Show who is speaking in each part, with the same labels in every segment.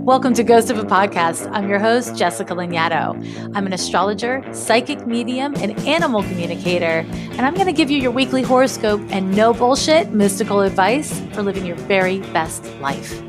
Speaker 1: Welcome to Ghost of a Podcast. I'm your host, Jessica Lanyadoo. I'm an astrologer, psychic medium, and animal communicator, and I'm going to give you your weekly horoscope and no bullshit mystical advice for living your very best life.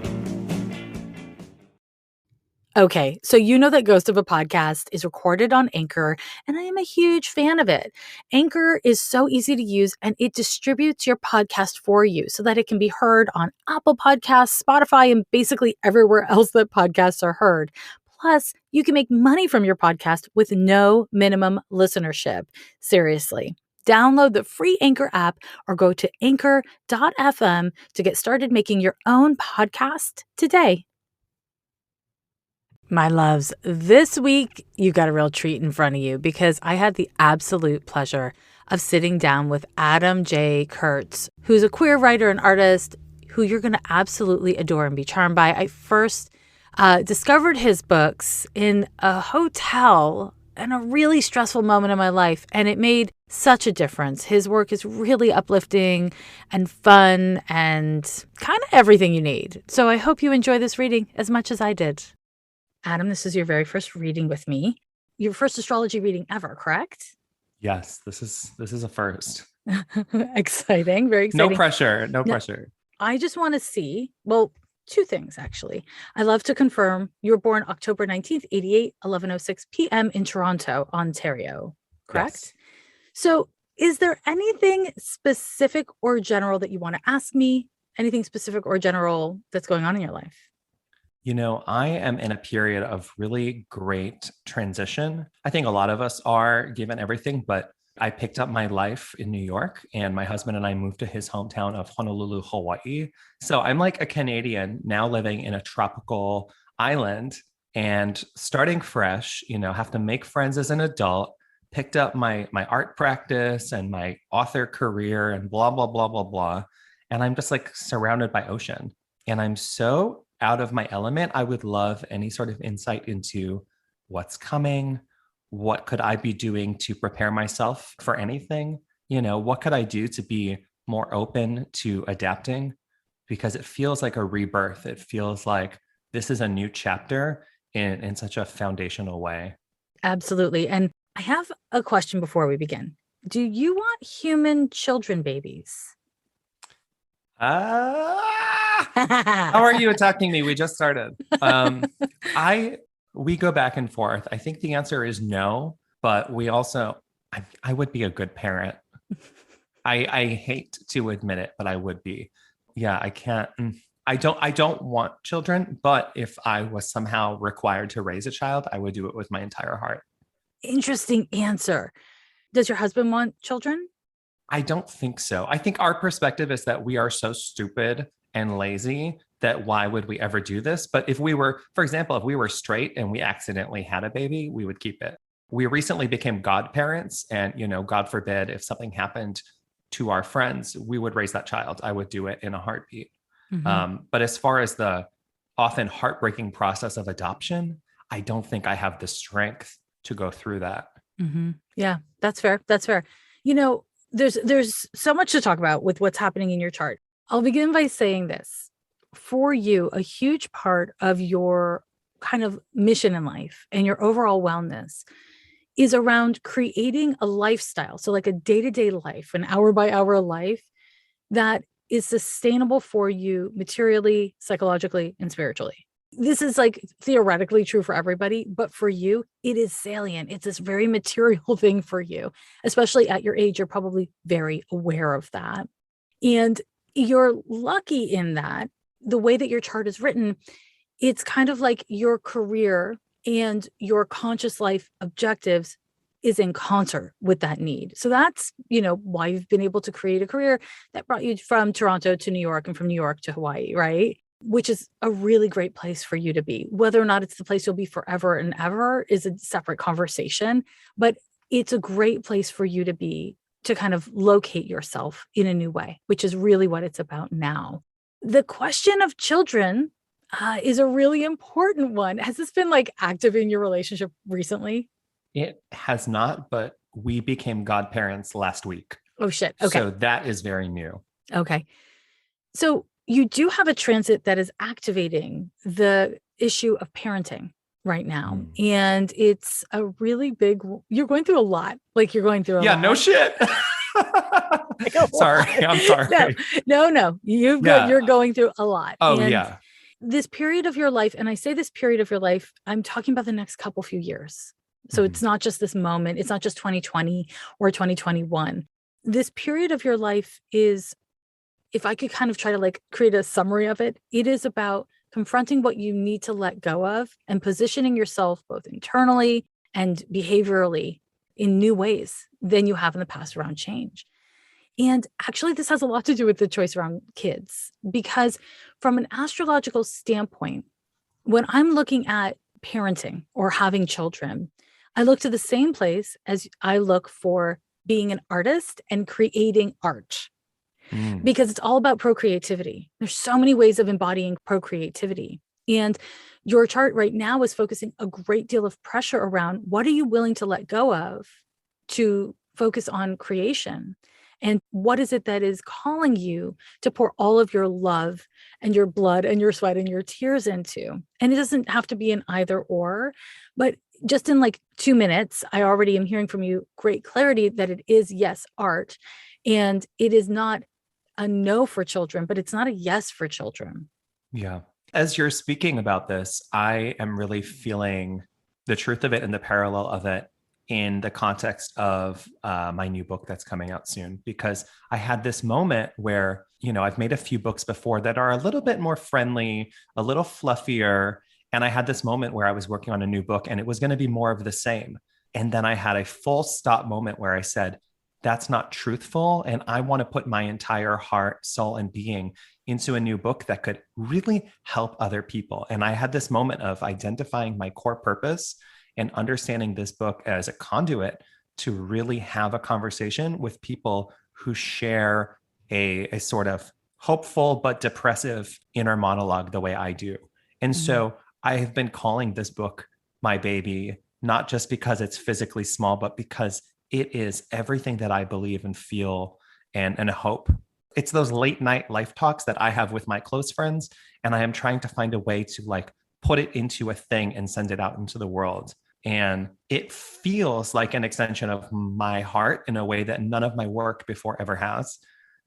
Speaker 1: Okay, so you know that Ghost of a Podcast is recorded on Anchor, and I am a huge fan of it. Anchor is so easy to use, and it distributes your podcast for you so that it can be heard on Apple Podcasts, Spotify, and basically everywhere else that podcasts are heard. Plus, you can make money from your podcast with no minimum listenership. Seriously. Download the free Anchor app or go to anchor.fm to get started making your own podcast today. My loves, this week you got a real treat in front of you because I had the absolute pleasure of sitting down with Adam J Kurtz, who's a queer writer and artist who you're going to absolutely adore and be charmed by. I first discovered his books in a hotel in a really stressful moment in my life, and it made such a difference. His work is really uplifting and fun and kind of everything you need. So I hope you enjoy this reading as much as I did. Adam, this is your very first reading with me. Your first astrology reading ever, correct?
Speaker 2: Yes, this is a first.
Speaker 1: Exciting, very exciting.
Speaker 2: No pressure.
Speaker 1: I just want to see, well, two things actually. I love to confirm you were born October 19th, 88, 11:06 p.m. in Toronto, Ontario, correct? Yes. So is there anything specific or general that you want to ask me? Anything specific or general that's going on in your life?
Speaker 2: You know, I am in a period of really great transition. I think a lot of us are, given everything, but I picked up my life in New York and my husband and I moved to his hometown of Honolulu, Hawaii. So I'm like a Canadian now living in a tropical island and starting fresh, have to make friends as an adult, picked up my art practice and my author career and blah, blah, blah, blah, blah. And I'm just like surrounded by ocean. And I'm so out of my element. I would love any sort of insight into what's coming. What could I be doing to prepare myself for anything? What could I do to be more open to adapting? Because it feels like a rebirth. It feels like this is a new chapter in such a foundational way.
Speaker 1: Absolutely. And I have a question before we begin. Do you want human children babies?
Speaker 2: How are you attacking me? We just started. We go back and forth. I think the answer is no, but we also, I would be a good parent. I hate to admit it, but I would be. Yeah, I can't. I don't want children, but if I was somehow required to raise a child, I would do it with my entire heart.
Speaker 1: Interesting answer. Does your husband want children?
Speaker 2: I don't think so. I think our perspective is that we are so stupid and lazy that why would we ever do this? But if we were, for example, if we were straight and we accidentally had a baby, we would keep it. We recently became godparents and, God forbid, if something happened to our friends, we would raise that child. I would do it in a heartbeat. Mm-hmm. But as far as the often heartbreaking process of adoption, I don't think I have the strength to go through that.
Speaker 1: Mm-hmm. Yeah, that's fair. That's fair. There's so much to talk about with what's happening in your chart. I'll begin by saying this. For you, a huge part of your kind of mission in life and your overall wellness is around creating a lifestyle. So like a day-to-day life, an hour-by-hour life that is sustainable for you materially, psychologically, and spiritually. This is like theoretically true for everybody, but for you, it is salient. It's this very material thing for you, especially at your age. You're probably very aware of that. And you're lucky in that the way that your chart is written, it's kind of like your career and your conscious life objectives is in concert with that need. So that's, why you've been able to create a career that brought you from Toronto to New York and from New York to Hawaii, right? Which is a really great place for you to be. Whether or not it's the place you'll be forever and ever is a separate conversation, but it's a great place for you to be, to kind of locate yourself in a new way, which is really what it's about now. The question of children is a really important one. Has this been like active in your relationship recently?
Speaker 2: It has not, but we became godparents last week.
Speaker 1: Oh shit. Okay.
Speaker 2: So that is very new.
Speaker 1: Okay. So you do have a transit that is activating the issue of parenting right now. And it's a really big, you're going through a lot. Like you're going through a lot.
Speaker 2: No shit. Sorry. I'm sorry.
Speaker 1: No. You're going through a lot.
Speaker 2: Oh,
Speaker 1: and
Speaker 2: yeah.
Speaker 1: This period of your life, and I say this period of your life, I'm talking about the next couple few years. So it's not just this moment. It's not just 2020 or 2021. This period of your life is, if I could kind of try to like create a summary of it, it is about confronting what you need to let go of and positioning yourself both internally and behaviorally in new ways than you have in the past around change. And actually, this has a lot to do with the choice around kids, because from an astrological standpoint, when I'm looking at parenting or having children, I look to the same place as I look for being an artist and creating art, because it's all about procreativity. There's so many ways of embodying procreativity. And your chart right now is focusing a great deal of pressure around what are you willing to let go of to focus on creation? And what is it that is calling you to pour all of your love and your blood and your sweat and your tears into? And it doesn't have to be an either or, but just in like 2 minutes, I already am hearing from you great clarity that it is, yes, art. And it is not a no for children, but it's not a yes for children.
Speaker 2: Yeah. As you're speaking about this, I am really feeling the truth of it and the parallel of it in the context of my new book that's coming out soon, because I had this moment where, I've made a few books before that are a little bit more friendly, a little fluffier. And I had this moment where I was working on a new book and it was going to be more of the same. And then I had a full stop moment where I said, that's not truthful. And I want to put my entire heart, soul, and being into a new book that could really help other people. And I had this moment of identifying my core purpose and understanding this book as a conduit to really have a conversation with people who share a sort of hopeful but depressive inner monologue the way I do. And so I have been calling this book my baby, not just because it's physically small, but because it is everything that I believe and feel and hope. It's those late night life talks that I have with my close friends. And I am trying to find a way to like put it into a thing and send it out into the world. And it feels like an extension of my heart in a way that none of my work before ever has.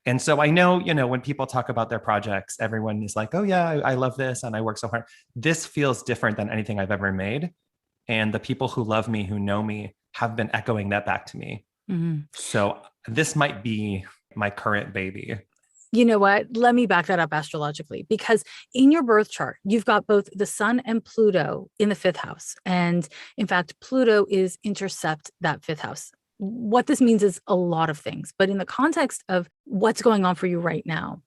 Speaker 2: And so I know, when people talk about their projects, everyone is like, oh yeah, I love this and I work so hard. This feels different than anything I've ever made. And the people who love me, who know me, have been echoing that back to me. So this might be my current baby.
Speaker 1: You know what? Let me back that up astrologically, because in your birth chart, you've got both the sun and Pluto in the 5th house. And in fact, Pluto is intercept that 5th house. What this means is a lot of things, but in the context of what's going on for you right now,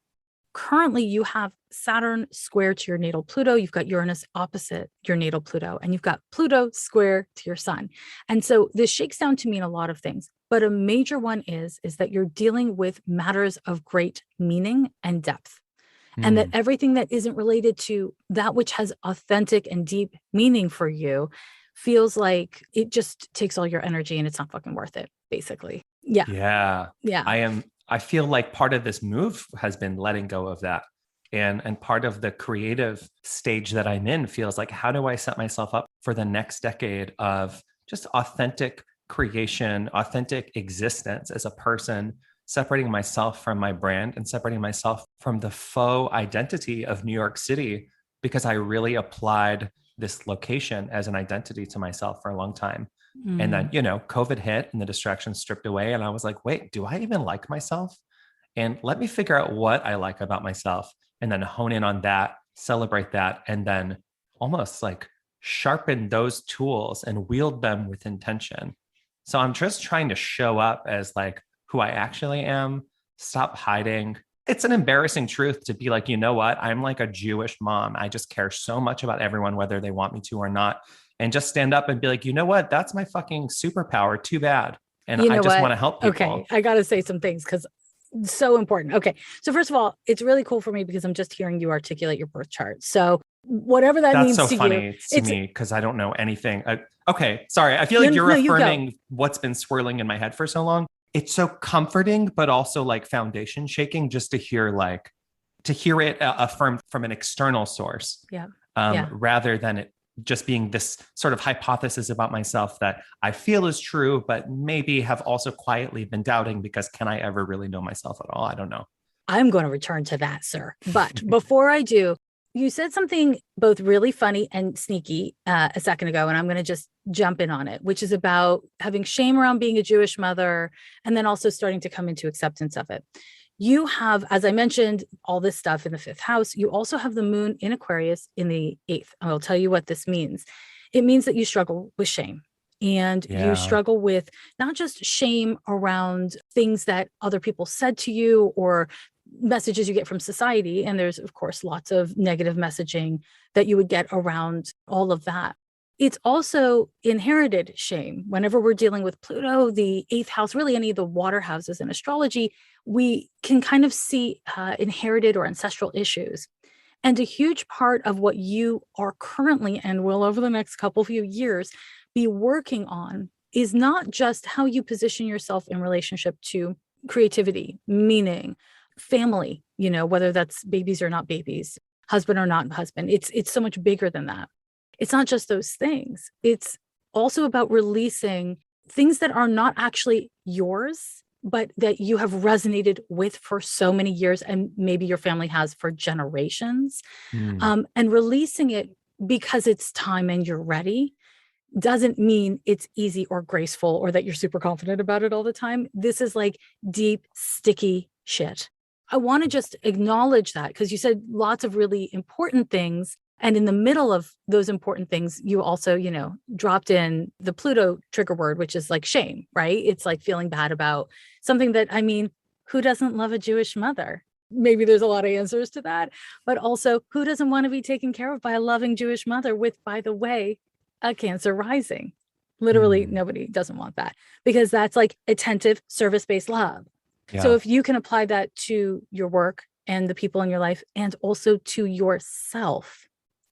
Speaker 1: currently you have Saturn square to your natal Pluto, you've got Uranus opposite your natal Pluto, and you've got Pluto square to your sun. And so this shakes down to mean a lot of things, but a major one is that you're dealing with matters of great meaning and depth. And that everything that isn't related to that which has authentic and deep meaning for you feels like it just takes all your energy and it's not fucking worth it, basically. Yeah.
Speaker 2: I feel like part of this move has been letting go of that. And part of the creative stage that I'm in feels like, how do I set myself up for the next decade of just authentic creation, authentic existence as a person, separating myself from my brand and separating myself from the faux identity of New York City, because I really applied this location as an identity to myself for a long time. And then, COVID hit and the distractions stripped away. And I was like, wait, do I even like myself? And let me figure out what I like about myself and then hone in on that, celebrate that, and then almost like sharpen those tools and wield them with intention. So I'm just trying to show up as like who I actually am, stop hiding. It's an embarrassing truth to be like, you know what? I'm like a Jewish mom. I just care so much about everyone, whether they want me to or not. And just stand up and be like, you know what? That's my fucking superpower. Too bad. And I just want to help people.
Speaker 1: Okay. I got to say some things because it's so important. Okay. So first of all, it's really cool for me because I'm just hearing you articulate your birth chart. So whatever that means to you. That's so
Speaker 2: funny to me because I don't know anything. Okay. Sorry. I feel like you're affirming what's been swirling in my head for so long. It's so comforting, but also like foundation shaking just to hear it affirmed from an external source.
Speaker 1: Yeah. Yeah.
Speaker 2: rather than it just being this sort of hypothesis about myself that I feel is true, but maybe have also quietly been doubting because can I ever really know myself at all? I don't know.
Speaker 1: I'm going to return to that, sir. But before I do, you said something both really funny and sneaky a second ago, and I'm going to just jump in on it, which is about having shame around being a Jewish mother and then also starting to come into acceptance of it. You have, as I mentioned, all this stuff in the fifth house. You also have the moon in Aquarius in the eighth. I will tell you what this means. It means that you struggle with shame. And you struggle with not just shame around things that other people said to you or messages you get from society. And there's, of course, lots of negative messaging that you would get around all of that. It's also inherited shame. Whenever we're dealing with Pluto, the eighth house, really any of the water houses in astrology, we can kind of see inherited or ancestral issues. And a huge part of what you are currently and will over the next couple few years be working on is not just how you position yourself in relationship to creativity, meaning, family, whether that's babies or not babies, husband or not husband. It's so much bigger than that. It's not just those things. It's also about releasing things that are not actually yours, but that you have resonated with for so many years, and maybe your family has for generations, and releasing it because it's time and you're ready doesn't mean it's easy or graceful or that you're super confident about it all the time. This is like deep, sticky shit. I want to just acknowledge that because you said lots of really important things. And in the middle of those important things, you also, dropped in the Pluto trigger word, which is like shame, right? It's like feeling bad about something that, who doesn't love a Jewish mother? Maybe there's a lot of answers to that, but also who doesn't want to be taken care of by a loving Jewish mother with, by the way, a Cancer rising? Literally, nobody doesn't want that because that's like attentive, service-based love. Yeah. So if you can apply that to your work and the people in your life and also to yourself,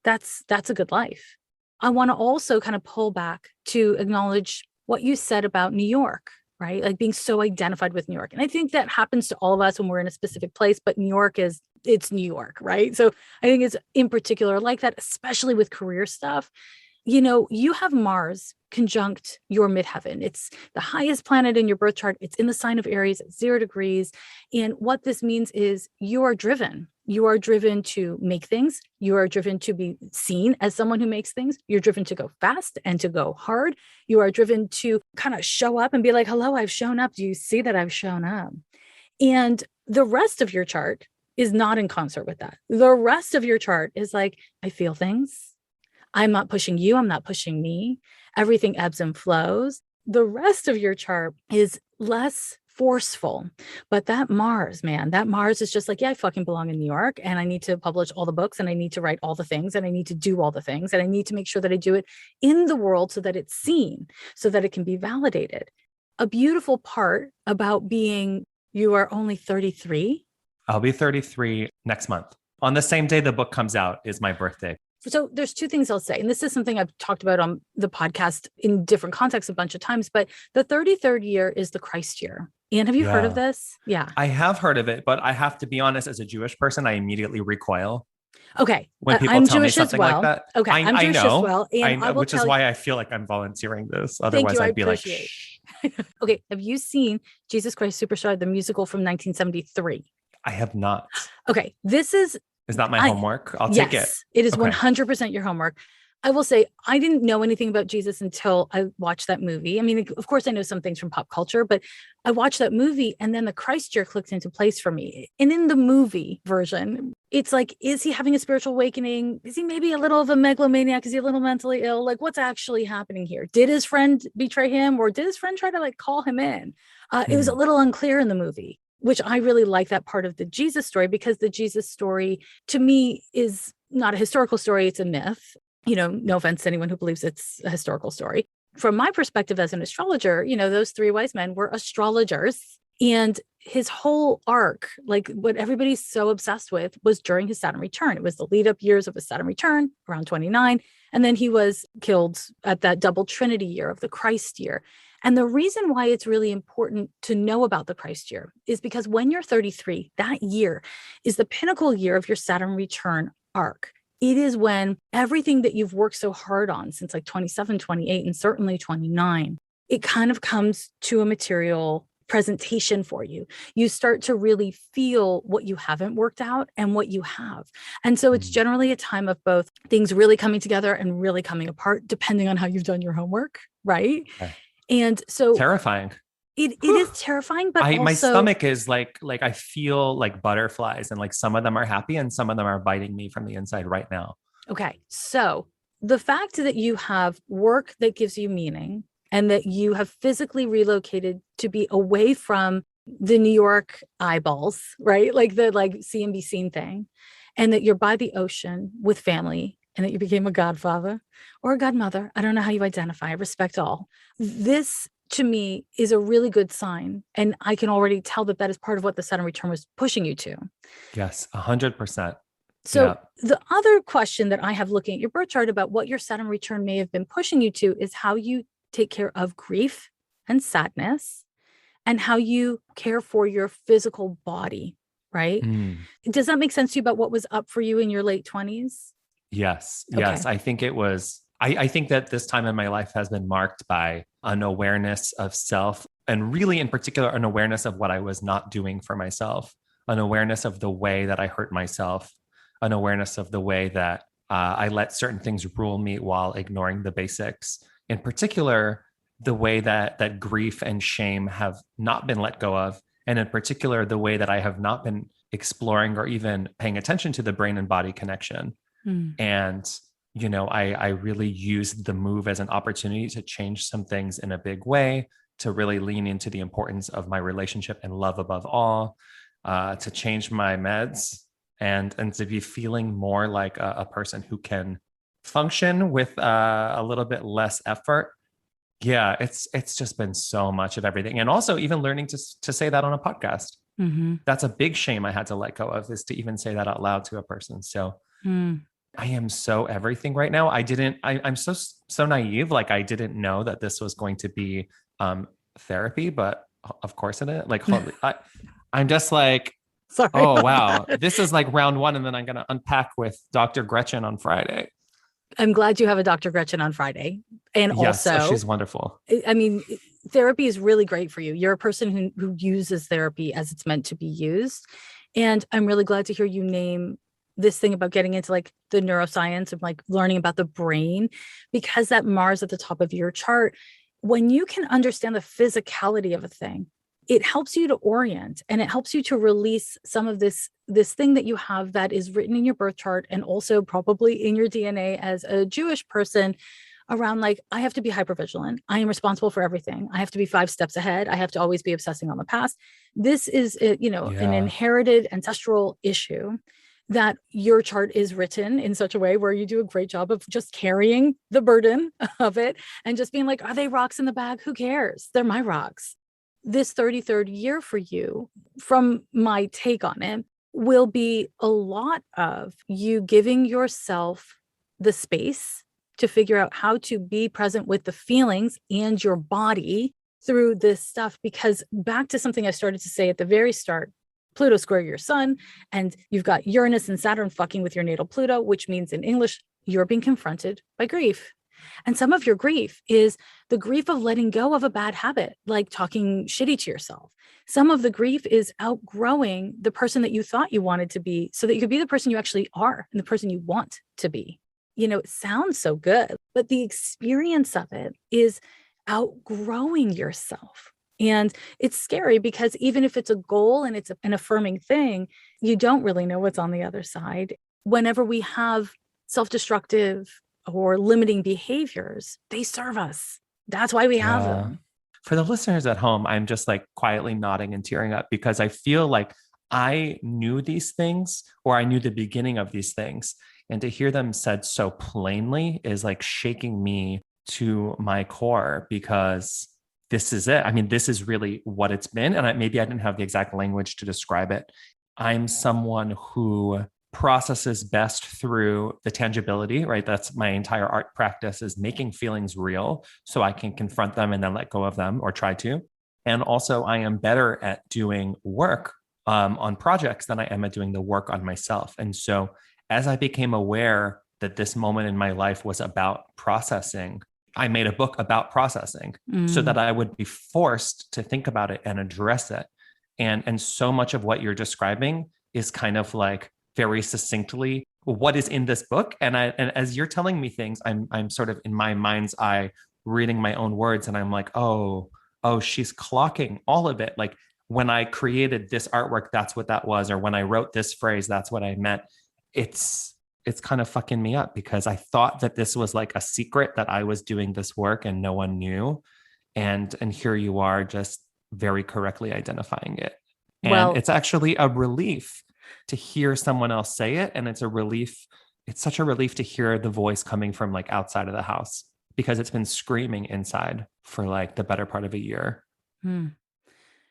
Speaker 1: that's a good life. I want to also kind of pull back to acknowledge what you said about New York, right? Like being so identified with New York. And I think that happens to all of us when we're in a specific place, but New York it's New York, right? So I think it's in particular like that, especially with career stuff. You have Mars conjunct your midheaven. It's the highest planet in your birth chart. It's in the sign of Aries at 0 degrees. And what this means is you are driven. You are driven to make things. You are driven to be seen as someone who makes things. You're driven to go fast and to go hard. You are driven to kind of show up and be like, hello, I've shown up. Do you see that I've shown up? And the rest of your chart is not in concert with that. The rest of your chart is like, I feel things. I'm not pushing you. I'm not pushing me. Everything ebbs and flows. The rest of your chart is less forceful. But that Mars, man, that Mars is just like, yeah, I fucking belong in New York and I need to publish all the books and I need to write all the things and I need to do all the things and I need to make sure that I do it in the world so that it's seen, so that it can be validated. A beautiful part about being, you are only 33.
Speaker 2: I'll be 33 next month. On the same day the book comes out is my birthday.
Speaker 1: So there's two things I'll say, and this is something I've talked about on the podcast in different contexts a bunch of times, but the 33rd year is the Christ year. And have you heard of this? Yeah.
Speaker 2: I have heard of it, but I have to be honest, as a Jewish person, I immediately recoil.
Speaker 1: Okay.
Speaker 2: When people
Speaker 1: I'm
Speaker 2: tell
Speaker 1: Jewish
Speaker 2: me something
Speaker 1: as well.
Speaker 2: like that.
Speaker 1: Okay. I'm Jewish as well. And
Speaker 2: I know, which is why I feel like I'm volunteering this. Otherwise I'd be like, shh.
Speaker 1: Okay. Have you seen Jesus Christ Superstar, the musical from 1973?
Speaker 2: I have not.
Speaker 1: Okay. This is
Speaker 2: that my homework? I'll take it.
Speaker 1: It is 100% your homework. I will say, I didn't know anything about Jesus until I watched that movie. I mean, of course, I know some things from pop culture, but I watched that movie and then the Christ year clicked into place for me. And in the movie version, it's like, is he having a spiritual awakening? Is he maybe a little of a megalomaniac? Is he a little mentally ill? Like, what's actually happening here? Did his friend betray him or did his friend try to like call him in? It was a little unclear in the movie, which I really like that part of the Jesus story because the Jesus story to me is not a historical story. It's a myth. No offense to anyone who believes it's a historical story. From my perspective as an astrologer, those three wise men were astrologers and his whole arc, like what everybody's so obsessed with was during his Saturn return. It was the lead up years of his Saturn return around 29. And then he was killed at that double Trinity year of the Christ year. And the reason why it's really important to know about the Christ year is because when you're 33, that year is the pinnacle year of your Saturn return arc. it is when everything that you've worked so hard on since like 27, 28, and certainly 29, it kind of comes to a material presentation for you. You start to really feel what you haven't worked out and what you have. And so it's generally a time of both things really coming together and really coming apart, depending on how you've done your homework, right?
Speaker 2: Okay.
Speaker 1: And so
Speaker 2: Terrifying.
Speaker 1: it is terrifying, but
Speaker 2: My
Speaker 1: also
Speaker 2: stomach is like I feel like butterflies, and like some of them are happy and some of them are biting me from the inside right now.
Speaker 1: okay. So the fact that you have work that gives you meaning and that you have physically relocated to be away from the New York eyeballs, right? Like the see and be seen thing, and that you're by the ocean with family and that you became a godfather or a godmother. I don't know how you identify. I respect all. This to me is a really good sign. And I can already tell that that is part of what the Saturn return was pushing you to.
Speaker 2: Yes, 100%.
Speaker 1: So
Speaker 2: Yeah.
Speaker 1: the other question that I have looking at your birth chart about what your Saturn return may have been pushing you to is how you take care of grief and sadness and how you care for your physical body, right?
Speaker 2: Mm.
Speaker 1: Does that make sense to you about what was up for you in your late 20s?
Speaker 2: Yes.
Speaker 1: Okay.
Speaker 2: Yes. I think it was, I think that this time in my life has been marked by an awareness of self, and really in particular, an awareness of what I was not doing for myself, an awareness of the way that I hurt myself, an awareness of the way that I let certain things rule me while ignoring the basics. In particular, the way that grief and shame have not been let go of. And in particular, the way that I have not been exploring or even paying attention to the brain and body connection.
Speaker 1: Mm.
Speaker 2: And, I really used the move as an opportunity to change some things in a big way, to really lean into the importance of my relationship and love above all, to change my meds and to be feeling more like a person who can function with a little bit less effort. Yeah, it's just been so much of everything. And also even learning to say that on a podcast.
Speaker 1: Mm-hmm.
Speaker 2: That's a big shame I had to let go of, is to even say that out loud to a person. So I am so everything right now. I'm so naive. Like I didn't know that this was going to be therapy, but of course it is. Like, I'm just like,
Speaker 1: Sorry.
Speaker 2: oh, wow. This is like round one. And then I'm going to unpack with Dr. Gretchen on Friday.
Speaker 1: I'm glad you have a Dr. Gretchen on Friday. And
Speaker 2: Yes,
Speaker 1: also,
Speaker 2: she's wonderful.
Speaker 1: I mean, therapy is really great for you. You're a person who uses therapy as it's meant to be used. And I'm really glad to hear you name this thing about getting into like the neuroscience of like learning about the brain, because that Mars at the top of your chart, when you can understand the physicality of a thing, it helps you to orient and it helps you to release some of this thing that you have that is written in your birth chart and also probably in your DNA as a Jewish person around like, I have to be hypervigilant. I am responsible for everything. I have to be 5 steps ahead. I have to always be obsessing on the past. This is, an inherited ancestral issue that your chart is written in such a way where you do a great job of just carrying the burden of it and just being like, are they rocks in the bag? Who cares? They're my rocks. This 33rd year for you, from my take on it, will be a lot of you giving yourself the space to figure out how to be present with the feelings and your body through this stuff. Because back to something I started to say at the very start, Pluto square your sun, and you've got Uranus and Saturn fucking with your natal Pluto, which means in English, you're being confronted by grief. And some of your grief is the grief of letting go of a bad habit, like talking shitty to yourself. Some of the grief is outgrowing the person that you thought you wanted to be so that you could be the person you actually are and the person you want to be. It sounds so good, but the experience of it is outgrowing yourself. And it's scary because even if it's a goal and it's an affirming thing, you don't really know what's on the other side. Whenever we have self-destructive or limiting behaviors, they serve us. That's why we have them.
Speaker 2: For the listeners at home, I'm just like quietly nodding and tearing up because I feel like I knew these things, or I knew the beginning of these things. And to hear them said so plainly is like shaking me to my core, because this is it. I mean, this is really what it's been. And maybe I didn't have the exact language to describe it. I'm someone who processes best through the tangibility, right? That's my entire art practice, is making feelings real so I can confront them and then let go of them, or try to. And also I am better at doing work on projects than I am at doing the work on myself. And so as I became aware that this moment in my life was about processing, I made a book about processing so that I would be forced to think about it and address it. And so much of what you're describing is kind of like very succinctly what is in this book. And as you're telling me things, I'm sort of in my mind's eye reading my own words, and I'm like, oh, she's clocking all of it. Like when I created this artwork, that's what that was. Or when I wrote this phrase, that's what I meant. It's kind of fucking me up because I thought that this was like a secret that I was doing this work and no one knew. And here you are just very correctly identifying it. And
Speaker 1: Well,
Speaker 2: it's actually a relief to hear someone else say it. And it's a relief. It's such a relief to hear the voice coming from like outside of the house because it's been screaming inside for like the better part of a year.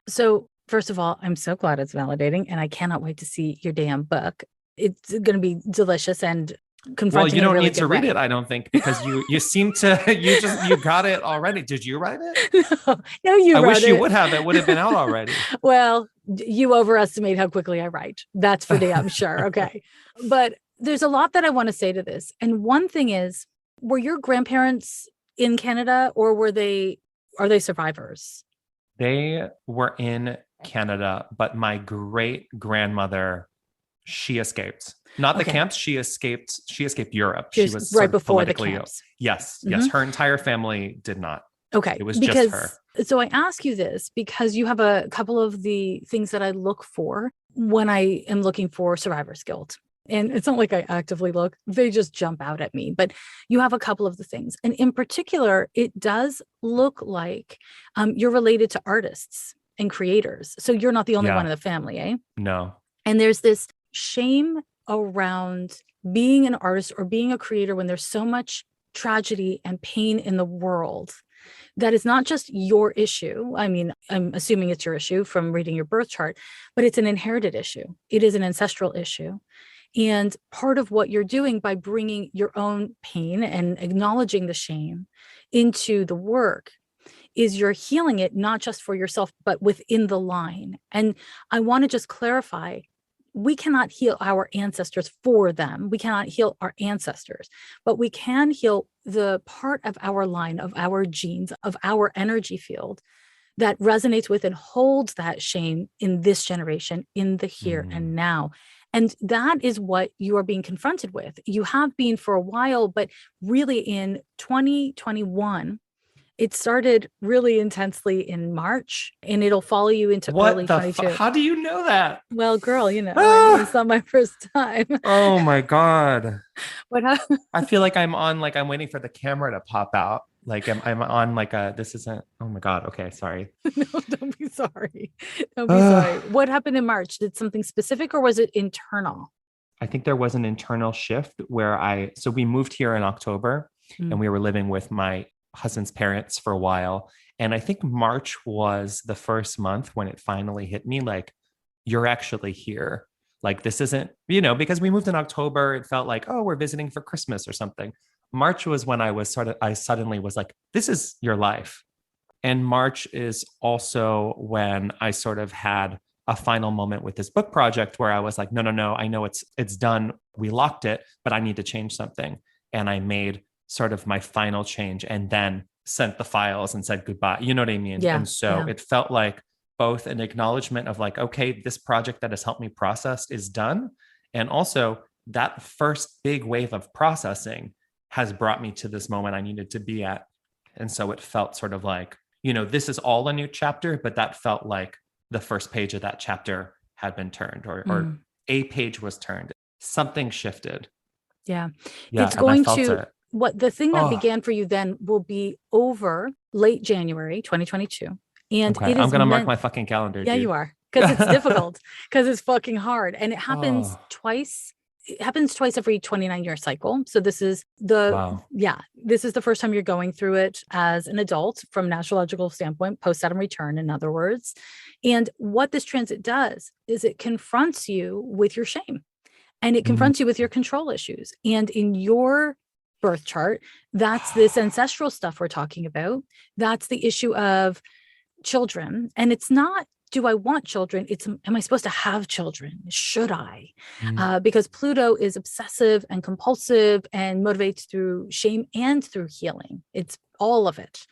Speaker 1: So first of all, I'm so glad it's validating, and I cannot wait to see your damn book. It's going to be delicious and confronting.
Speaker 2: Well, you
Speaker 1: in a
Speaker 2: don't
Speaker 1: really
Speaker 2: need to
Speaker 1: good
Speaker 2: read
Speaker 1: way.
Speaker 2: it, I don't think, because you seem to you got it already. Did you write it?
Speaker 1: No, you
Speaker 2: I
Speaker 1: wrote
Speaker 2: wish you
Speaker 1: it.
Speaker 2: would have. It would have been out already.
Speaker 1: Well, you overestimate how quickly I write. That's for damn sure. Okay. But there's a lot that I want to say to this. And one thing is, were your grandparents in Canada, or are they survivors?
Speaker 2: They were in Canada, but my great grandmother, she escaped. Not the
Speaker 1: Okay.
Speaker 2: camps. She escaped Europe.
Speaker 1: She
Speaker 2: She
Speaker 1: was
Speaker 2: was
Speaker 1: right
Speaker 2: sort of
Speaker 1: before the
Speaker 2: politically.
Speaker 1: camps.
Speaker 2: Yes.
Speaker 1: Mhm.
Speaker 2: Her entire family did not.
Speaker 1: Okay.
Speaker 2: It was
Speaker 1: because,
Speaker 2: just her.
Speaker 1: So I ask you this because you have a couple of the things that I look for when I am looking for survivor's guilt. And it's not like I actively look, they just jump out at me. But you have a couple of the things. And in particular, it does look like you're related to artists and creators. So you're not the only one
Speaker 2: Yeah.
Speaker 1: in the family, eh?
Speaker 2: No.
Speaker 1: And there's this shame around being an artist or being a creator when there's so much tragedy and pain in the world that is not just your issue. I mean, I'm assuming it's your issue from reading your birth chart, but it's an inherited issue. It is an ancestral issue. And part of what you're doing by bringing your own pain and acknowledging the shame into the work is you're healing it, not just for yourself, but within the line. And I want to just clarify, we cannot heal our ancestors for them. We cannot heal our ancestors, but we can heal the part of our line, of our genes, of our energy field that resonates with and holds that shame in this generation, in the here and now. And that is what you are being confronted with. You have been for a while, but really in 2021, it started really intensely in March, and it'll follow you into early
Speaker 2: What the
Speaker 1: 22.
Speaker 2: How do you know that?
Speaker 1: Well, girl, I mean, it's not my first time.
Speaker 2: Oh my God.
Speaker 1: What happened?
Speaker 2: I feel like I'm waiting for the camera to pop out. Like I'm on like this isn't, oh my God. Okay. Sorry.
Speaker 1: No, don't be sorry. Don't be sorry. What happened in March? Did something specific, or was it internal?
Speaker 2: I think there was an internal shift where so we moved here in October and we were living with my husband's parents for a while. And I think March was the first month when it finally hit me, like, you're actually here. Like, this isn't, because we moved in October, it felt like, oh, we're visiting for Christmas or something. March was when I suddenly was like, this is your life. And March is also when I sort of had a final moment with this book project where I was like, no, I know it's done. We locked it, but I need to change something. And I made sort of my final change and then sent the files and said goodbye. You know what I mean?
Speaker 1: Yeah,
Speaker 2: And so it felt like both an acknowledgement of like, okay, this project that has helped me process is done. And also that first big wave of processing has brought me to this moment I needed to be at. And so it felt sort of like, this is all a new chapter, but that felt like the first page of that chapter had been turned or a page was turned. Something shifted.
Speaker 1: Yeah.
Speaker 2: Yeah.
Speaker 1: It's going
Speaker 2: and I felt
Speaker 1: to,
Speaker 2: it.
Speaker 1: what the thing that began for you then will be over late January 2022. And
Speaker 2: Okay,
Speaker 1: it
Speaker 2: I'm
Speaker 1: is
Speaker 2: going to mark my fucking calendar.
Speaker 1: Yeah,
Speaker 2: dude.
Speaker 1: you are. Because it's difficult, because it's fucking hard. And it happens twice. It happens twice every 29-year cycle. So this is this is the first time you're going through it as an adult from an astrological standpoint, post Saturn return, in other words. And what this transit does is it confronts you with your shame, and it confronts you with your control issues. And in your birth chart, that's this ancestral stuff we're talking about. That's the issue of children. And it's not do I want children? It's, am I supposed to have children? Should I?
Speaker 2: Mm.
Speaker 1: Because Pluto is obsessive and compulsive and motivates through shame and through healing. It's all of it.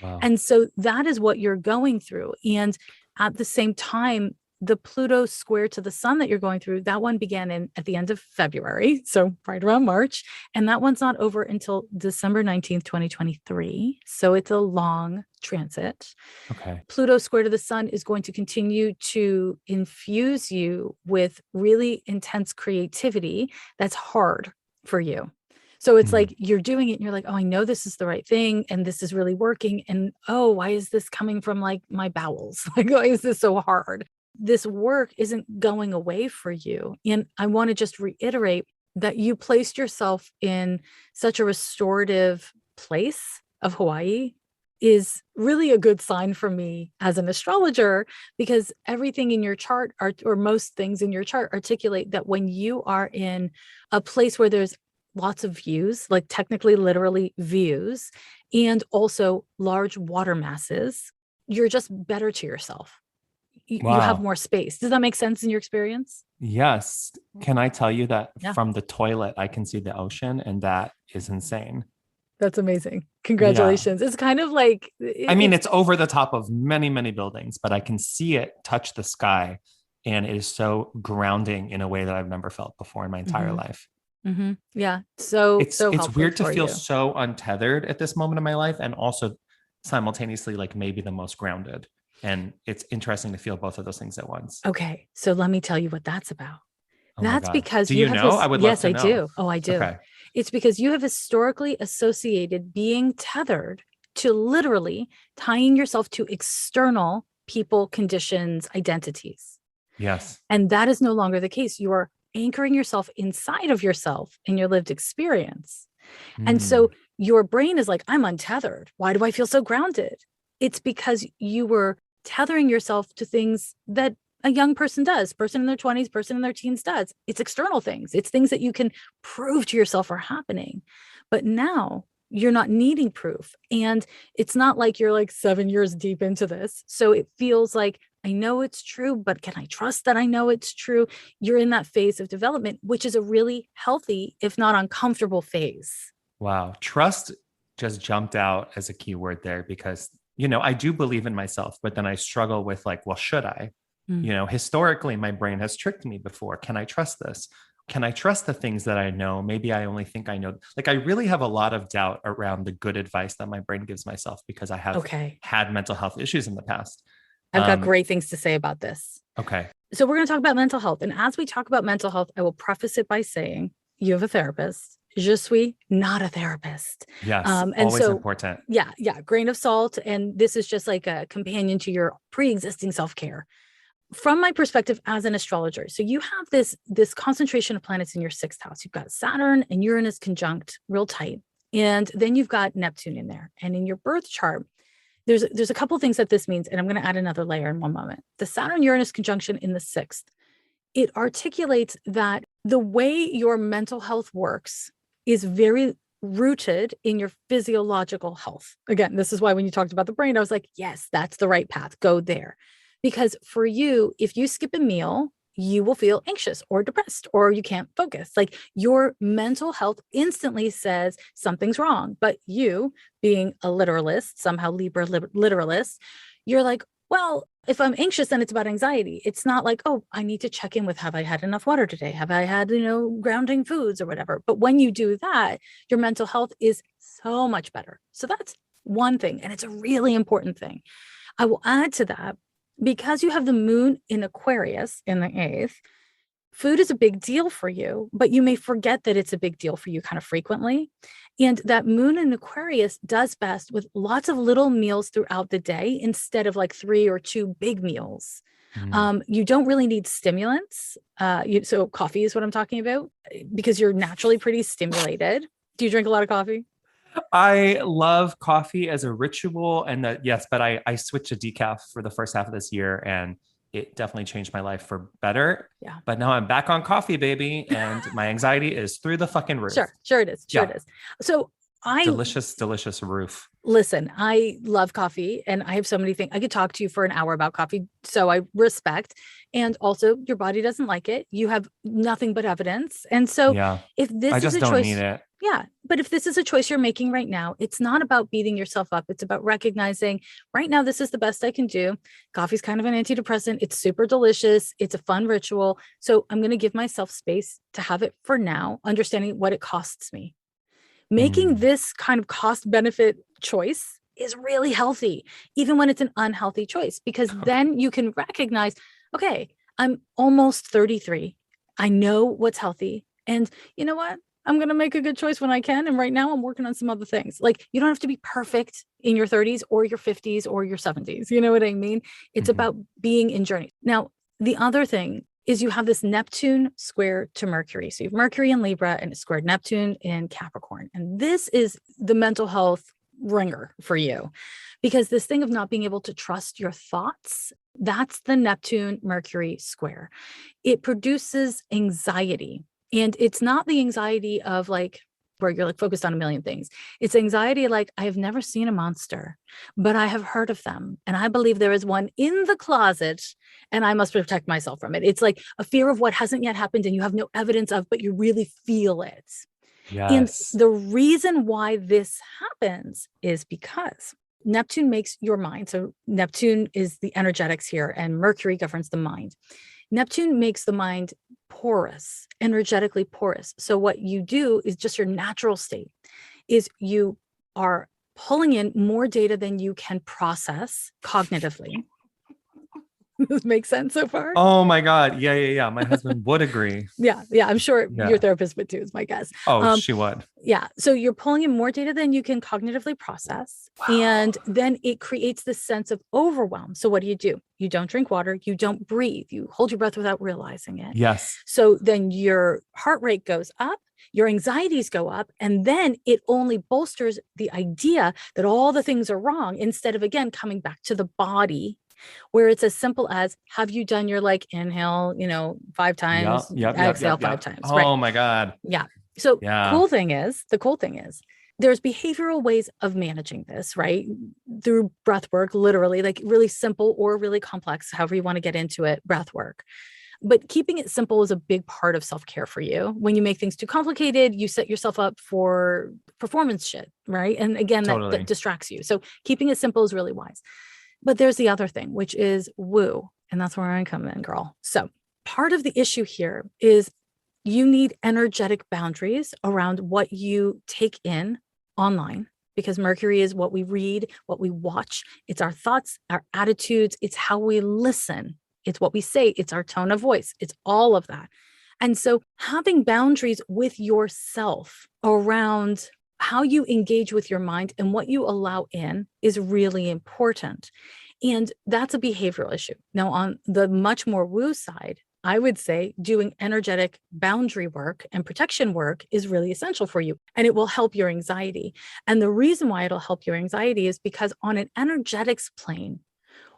Speaker 2: Wow.
Speaker 1: And so that is what you're going through. And at the same time, the Pluto square to the sun that you're going through, that one began at the end of February, so right around March, and that one's not over until December 19th, 2023. So it's a long transit.
Speaker 2: Okay.
Speaker 1: Pluto square to the sun is going to continue to infuse you with really intense creativity that's hard for you. So it's
Speaker 2: Mm.
Speaker 1: like you're doing it and you're like, oh, I know this is the right thing and this is really working. And oh, why is this coming from like my bowels? Like, why is this so hard? This work isn't going away for you. And I want to just reiterate that you placed yourself in such a restorative place of Hawaii is really a good sign for me as an astrologer, because everything in your chart or most things in your chart articulate that when you are in a place where there's lots of views, like technically, literally views, and also large water masses, you're just better to yourself. You have
Speaker 2: Wow.
Speaker 1: more space. Does that make sense in your experience?
Speaker 2: Yes. Can I tell you that
Speaker 1: Yeah,
Speaker 2: from the toilet, I can see the ocean, and that is insane.
Speaker 1: that's amazing.
Speaker 2: Yeah.
Speaker 1: Congratulations. It's kind of like
Speaker 2: I mean,
Speaker 1: it's
Speaker 2: it's over the top of many, many buildings, but I can see it touch the sky. And it is so grounding in a way that I've never felt before in my entire
Speaker 1: mhm,
Speaker 2: life.
Speaker 1: mhm. Yeah, so
Speaker 2: It's
Speaker 1: so
Speaker 2: it's
Speaker 1: helpful
Speaker 2: weird to
Speaker 1: for
Speaker 2: feel
Speaker 1: you.
Speaker 2: so untethered at this moment in my life, and also simultaneously like maybe the most grounded. And it's interesting to feel both of those things at once.
Speaker 1: Okay, so let me tell you what that's about.
Speaker 2: Oh my
Speaker 1: That's
Speaker 2: God.
Speaker 1: because
Speaker 2: Do
Speaker 1: you
Speaker 2: you
Speaker 1: have
Speaker 2: know? I
Speaker 1: this.
Speaker 2: would love
Speaker 1: Yes,
Speaker 2: to
Speaker 1: I
Speaker 2: know.
Speaker 1: do. Oh, I do.
Speaker 2: Okay.
Speaker 1: It's because you have historically associated being tethered to literally tying yourself to external people, conditions, identities.
Speaker 2: Yes.
Speaker 1: And that is no longer the case. You are anchoring yourself inside of yourself in your lived experience. And
Speaker 2: Mm.
Speaker 1: so your brain is like, I'm untethered. Why do I feel so grounded? It's because you were tethering yourself to things that a young person does, person in their 20s, person in their teens does. It's external things, it's things that you can prove to yourself are happening. But now you're not needing proof. And it's not like you're like 7 years deep into this. So it feels like, I know it's true, but can I trust that I know it's true? You're in that phase of development, which is a really healthy, if not uncomfortable phase.
Speaker 2: Wow. Trust just jumped out as a key word there because, I do believe in myself, but then I struggle with like, well, should I?
Speaker 1: Mm.
Speaker 2: Historically, my brain has tricked me before. Can I trust this? Can I trust the things that I know? Maybe I only think I know. Like, I really have a lot of doubt around the good advice that my brain gives myself because I have
Speaker 1: Okay.
Speaker 2: had mental health issues in the past.
Speaker 1: I've got
Speaker 2: Um,
Speaker 1: great things to say about this.
Speaker 2: okay.
Speaker 1: So, we're going to talk about mental health. And as we talk about mental health, I will preface it by saying you have a therapist. Je suis not a therapist.
Speaker 2: Yes.
Speaker 1: And
Speaker 2: Always
Speaker 1: so,
Speaker 2: important.
Speaker 1: yeah, grain of salt. And this is just like a companion to your pre existing self care. From my perspective as an astrologer, so you have this concentration of planets in your sixth house. You've got Saturn and Uranus conjunct real tight, and then you've got Neptune in there. And in your birth chart, there's a couple things that this means, and I'm going to add another layer in one moment. The Saturn Uranus conjunction in the sixth, it articulates that the way your mental health works is very rooted in your physiological health. Again, this is why when you talked about the brain, I was like, yes, that's the right path. Go there. Because for you, if you skip a meal, you will feel anxious or depressed or you can't focus. Like your mental health instantly says something's wrong. But you, being a literalist, somehow Libra literalist, you're like, well, if I'm anxious, then it's about anxiety. It's not like, oh, I need to check in with, have I had enough water today? Have I had, grounding foods or whatever? But when you do that, your mental health is so much better. So that's one thing. And it's a really important thing. I will add to that, because you have the moon in Aquarius in the eighth, food is a big deal for you, but you may forget that it's a big deal for you kind of frequently. And that moon in Aquarius does best with lots of little meals throughout the day instead of like 3 or 2 big meals.
Speaker 2: Mm.
Speaker 1: You don't really need stimulants. So coffee is what I'm talking about because you're naturally pretty stimulated. Do you drink a lot of coffee?
Speaker 2: I love coffee as a ritual, and that yes, but I switched to decaf for the first half of this year, and it definitely changed my life for better.
Speaker 1: Yeah.
Speaker 2: But now I'm back on coffee, baby, and my anxiety is through the fucking roof.
Speaker 1: Sure it is.
Speaker 2: Yeah.
Speaker 1: So
Speaker 2: Delicious, delicious roof.
Speaker 1: Listen, I love coffee and I have so many things. I could talk to you for an hour about coffee. So I respect. And also, your body doesn't like it. You have nothing but evidence. And so,
Speaker 2: Yeah.
Speaker 1: if
Speaker 2: I
Speaker 1: this is
Speaker 2: just
Speaker 1: a
Speaker 2: don't need
Speaker 1: choice,
Speaker 2: it.
Speaker 1: yeah, but if this is a choice you're making right now, it's not about beating yourself up. It's about recognizing right now, this is the best I can do. Coffee's kind of an antidepressant. It's super delicious. It's a fun ritual. So I'm going to give myself space to have it for now, understanding what it costs me. Making
Speaker 2: Mm.
Speaker 1: this kind of cost benefit choice is really healthy, even when it's an unhealthy choice, because then you can recognize, okay, I'm almost 33. I know what's healthy. And you know what? I'm going to make a good choice when I can. And right now I'm working on some other things. Like you don't have to be perfect in your 30s or your 50s or your 70s. You know what I mean? It's
Speaker 2: Mhm.
Speaker 1: about being in journey. Now, the other thing is you have this Neptune square to Mercury. So you have Mercury in Libra and it's squared Neptune in Capricorn. And this is the mental health ringer for you because this thing of not being able to trust your thoughts, that's the Neptune Mercury square. It produces anxiety. And it's not the anxiety of like, where you're like focused on a million things. It's anxiety like, I have never seen a monster, but I have heard of them. And I believe there is one in the closet and I must protect myself from it. It's like a fear of what hasn't yet happened and you have no evidence of, but you really feel it. And
Speaker 2: Yes.
Speaker 1: the reason why this happens is because Neptune makes your mind. So Neptune is the energetics here and Mercury governs the mind. Neptune makes the mind porous, energetically porous. So what you do is just your natural state is you are pulling in more data than you can process cognitively. Does this make sense so far?
Speaker 2: Oh my God. Yeah, yeah, yeah. My husband would agree.
Speaker 1: Yeah, I'm sure your
Speaker 2: Yeah.
Speaker 1: therapist would too, is my guess.
Speaker 2: Oh, she would.
Speaker 1: Yeah, so you're pulling in more data than you can cognitively process,
Speaker 2: Wow.
Speaker 1: and then it creates this sense of overwhelm. So what do? You don't drink water, you don't breathe, you hold your breath without realizing it.
Speaker 2: Yes.
Speaker 1: So then your heart rate goes up, your anxieties go up, and then it only bolsters the idea that all the things are wrong instead of, again, coming back to the body where it's as simple as, have you done your like inhale, 5 times,
Speaker 2: Yep. Yep. Yep.
Speaker 1: exhale
Speaker 2: Yep.
Speaker 1: five
Speaker 2: Yep.
Speaker 1: times, right?
Speaker 2: Oh my God.
Speaker 1: Yeah. So
Speaker 2: Yeah.
Speaker 1: the cool thing is there's behavioral ways of managing this, right? Through breath work, literally, like really simple or really complex, however you want to get into it, breath work. But keeping it simple is a big part of self-care for you. When you make things too complicated, you set yourself up for performance shit, right? And again, that
Speaker 2: Totally.
Speaker 1: distracts you. So keeping it simple is really wise. But there's the other thing, which is woo. And that's where I come in, girl. So part of the issue here is you need energetic boundaries around what you take in online because Mercury is what we read, what we watch. It's our thoughts, our attitudes. It's how we listen. It's what we say. It's our tone of voice. It's all of that. And so having boundaries with yourself around how you engage with your mind and what you allow in is really important. And that's a behavioral issue. Now, on the much more woo side, I would say doing energetic boundary work and protection work is really essential for you, and it will help your anxiety. And the reason why it'll help your anxiety is because on an energetics plane,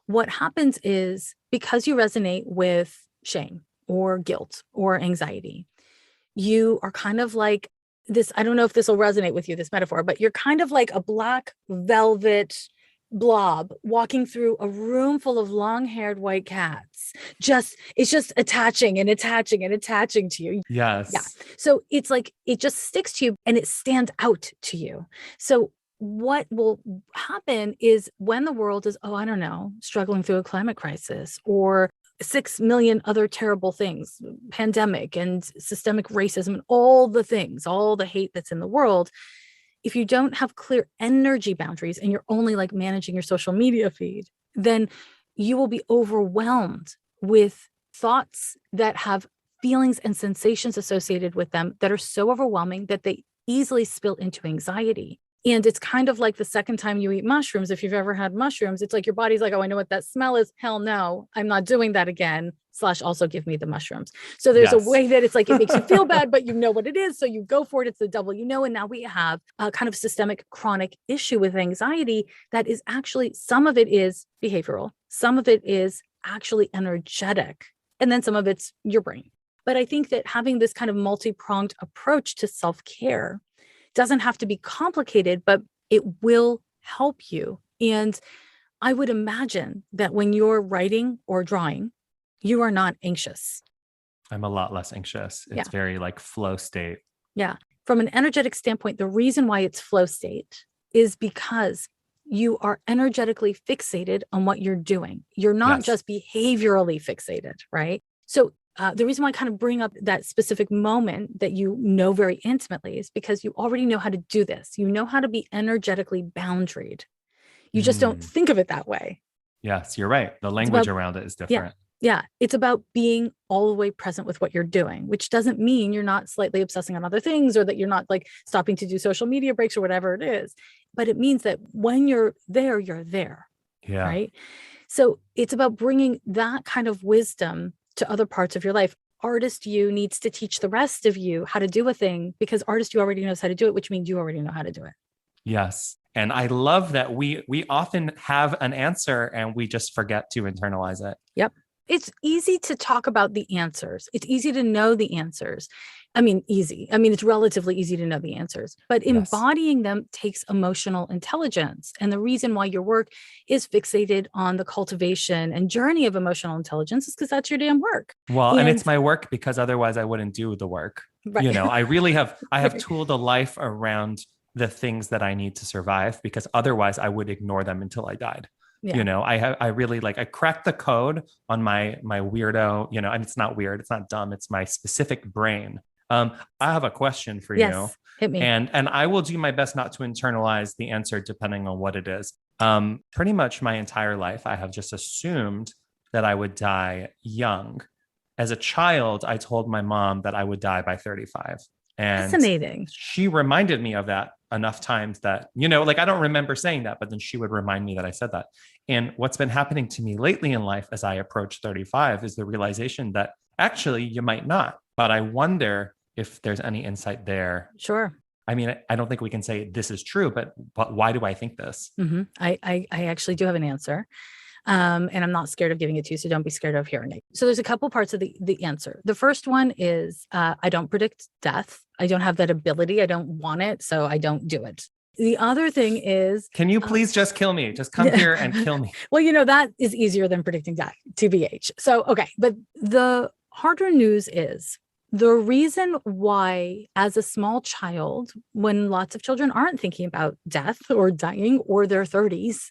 Speaker 1: what happens is because you resonate with shame or guilt or anxiety, you are kind of like this. I don't know if this will resonate with you, this metaphor, but you're kind of like a black velvet blob walking through a room full of long-haired white cats. It's just attaching and attaching and attaching to you. Yeah.
Speaker 2: Yes.
Speaker 1: So it's like it just sticks to you and it stands out to you. So what will happen is when the world is, I don't know, struggling through a climate crisis or 6 million other terrible things, pandemic and systemic racism and all the things, all the hate that's in the world. If you don't have clear energy boundaries and you're only like managing your social media feed, then you will be overwhelmed with thoughts that have feelings and sensations associated with them that are so overwhelming that they easily spill into anxiety. And it's kind of like the second time you eat mushrooms. If you've ever had mushrooms, it's like your body's like, oh, I know what that smell is. Hell no, I'm not doing that again. / also give me the mushrooms. So there's a
Speaker 2: Yes.
Speaker 1: way that it's like, it makes you feel bad, but you know what it is. So you go for it. It's the double, And now we have a kind of systemic chronic issue with anxiety that is actually, some of it is behavioral. Some of it is actually energetic. And then some of it's your brain. But I think that having this kind of multi-pronged approach to self-care doesn't have to be complicated, but it will help you. And I would imagine that when you're writing or drawing, you are not anxious.
Speaker 2: I'm a lot less anxious. It's very like flow state.
Speaker 1: Yeah. From an energetic standpoint, the reason why it's flow state is because you are energetically fixated on what you're doing. You're not just behaviorally fixated, right? So the reason why I kind of bring up that specific moment that you know very intimately is because you already know how to do this. You know how to be energetically boundaried. You just don't think of it that way.
Speaker 2: Yes, you're right. The language around it is different.
Speaker 1: Yeah. It's about being all the way present with what you're doing, which doesn't mean you're not slightly obsessing on other things or that you're not like stopping to do social media breaks or whatever it is. But it means that when you're there, you're there.
Speaker 2: Yeah.
Speaker 1: Right. So it's about bringing that kind of wisdom to other parts of your life. Artist you needs to teach the rest of you how to do a thing because artist you already knows how to do it, which means you already know how to do it.
Speaker 2: Yes. And I love that we often have an answer and we just forget to internalize it.
Speaker 1: Yep. It's easy to talk about the answers. It's easy to know the answers. I mean, easy. I mean, it's relatively easy to know the answers, but embodying them takes emotional intelligence. And the reason why your work is fixated on the cultivation and journey of emotional intelligence is because that's your damn work.
Speaker 2: Well, and it's my work because otherwise I wouldn't do the work.
Speaker 1: Right.
Speaker 2: You know, I have tooled a life around the things that I need to survive because otherwise I would ignore them until I died. Yeah. You know, I really I cracked the code on my weirdo, you know, and it's not weird. It's not dumb. It's my specific brain. I have a question for you.
Speaker 1: Hit me.
Speaker 2: And I will do my best not to internalize the answer depending on what it is. Pretty much my entire life, I have just assumed that I would die young. As a child, I told my mom that I would die by 35. And
Speaker 1: fascinating.
Speaker 2: She reminded me of that enough times that, you know, like I don't remember saying that, but then she would remind me that I said that. And what's been happening to me lately in life as I approach 35 is the realization that actually you might not. But I wonder if there's any insight there.
Speaker 1: Sure.
Speaker 2: I mean, I don't think we can say this is true, but why do I think this?
Speaker 1: Mm-hmm. I actually do have an answer. And I'm not scared of giving it to you, so don't be scared of hearing it. So there's a couple parts of the answer. The first one is I don't predict death. I don't have that ability. I don't want it, so I don't do it. The other thing is...
Speaker 2: Can you please just kill me? Just come here and kill me.
Speaker 1: Well, you know, that is easier than predicting death, TBH. So, okay. But the harder news is the reason why, as a small child, when lots of children aren't thinking about death or dying or their 30s,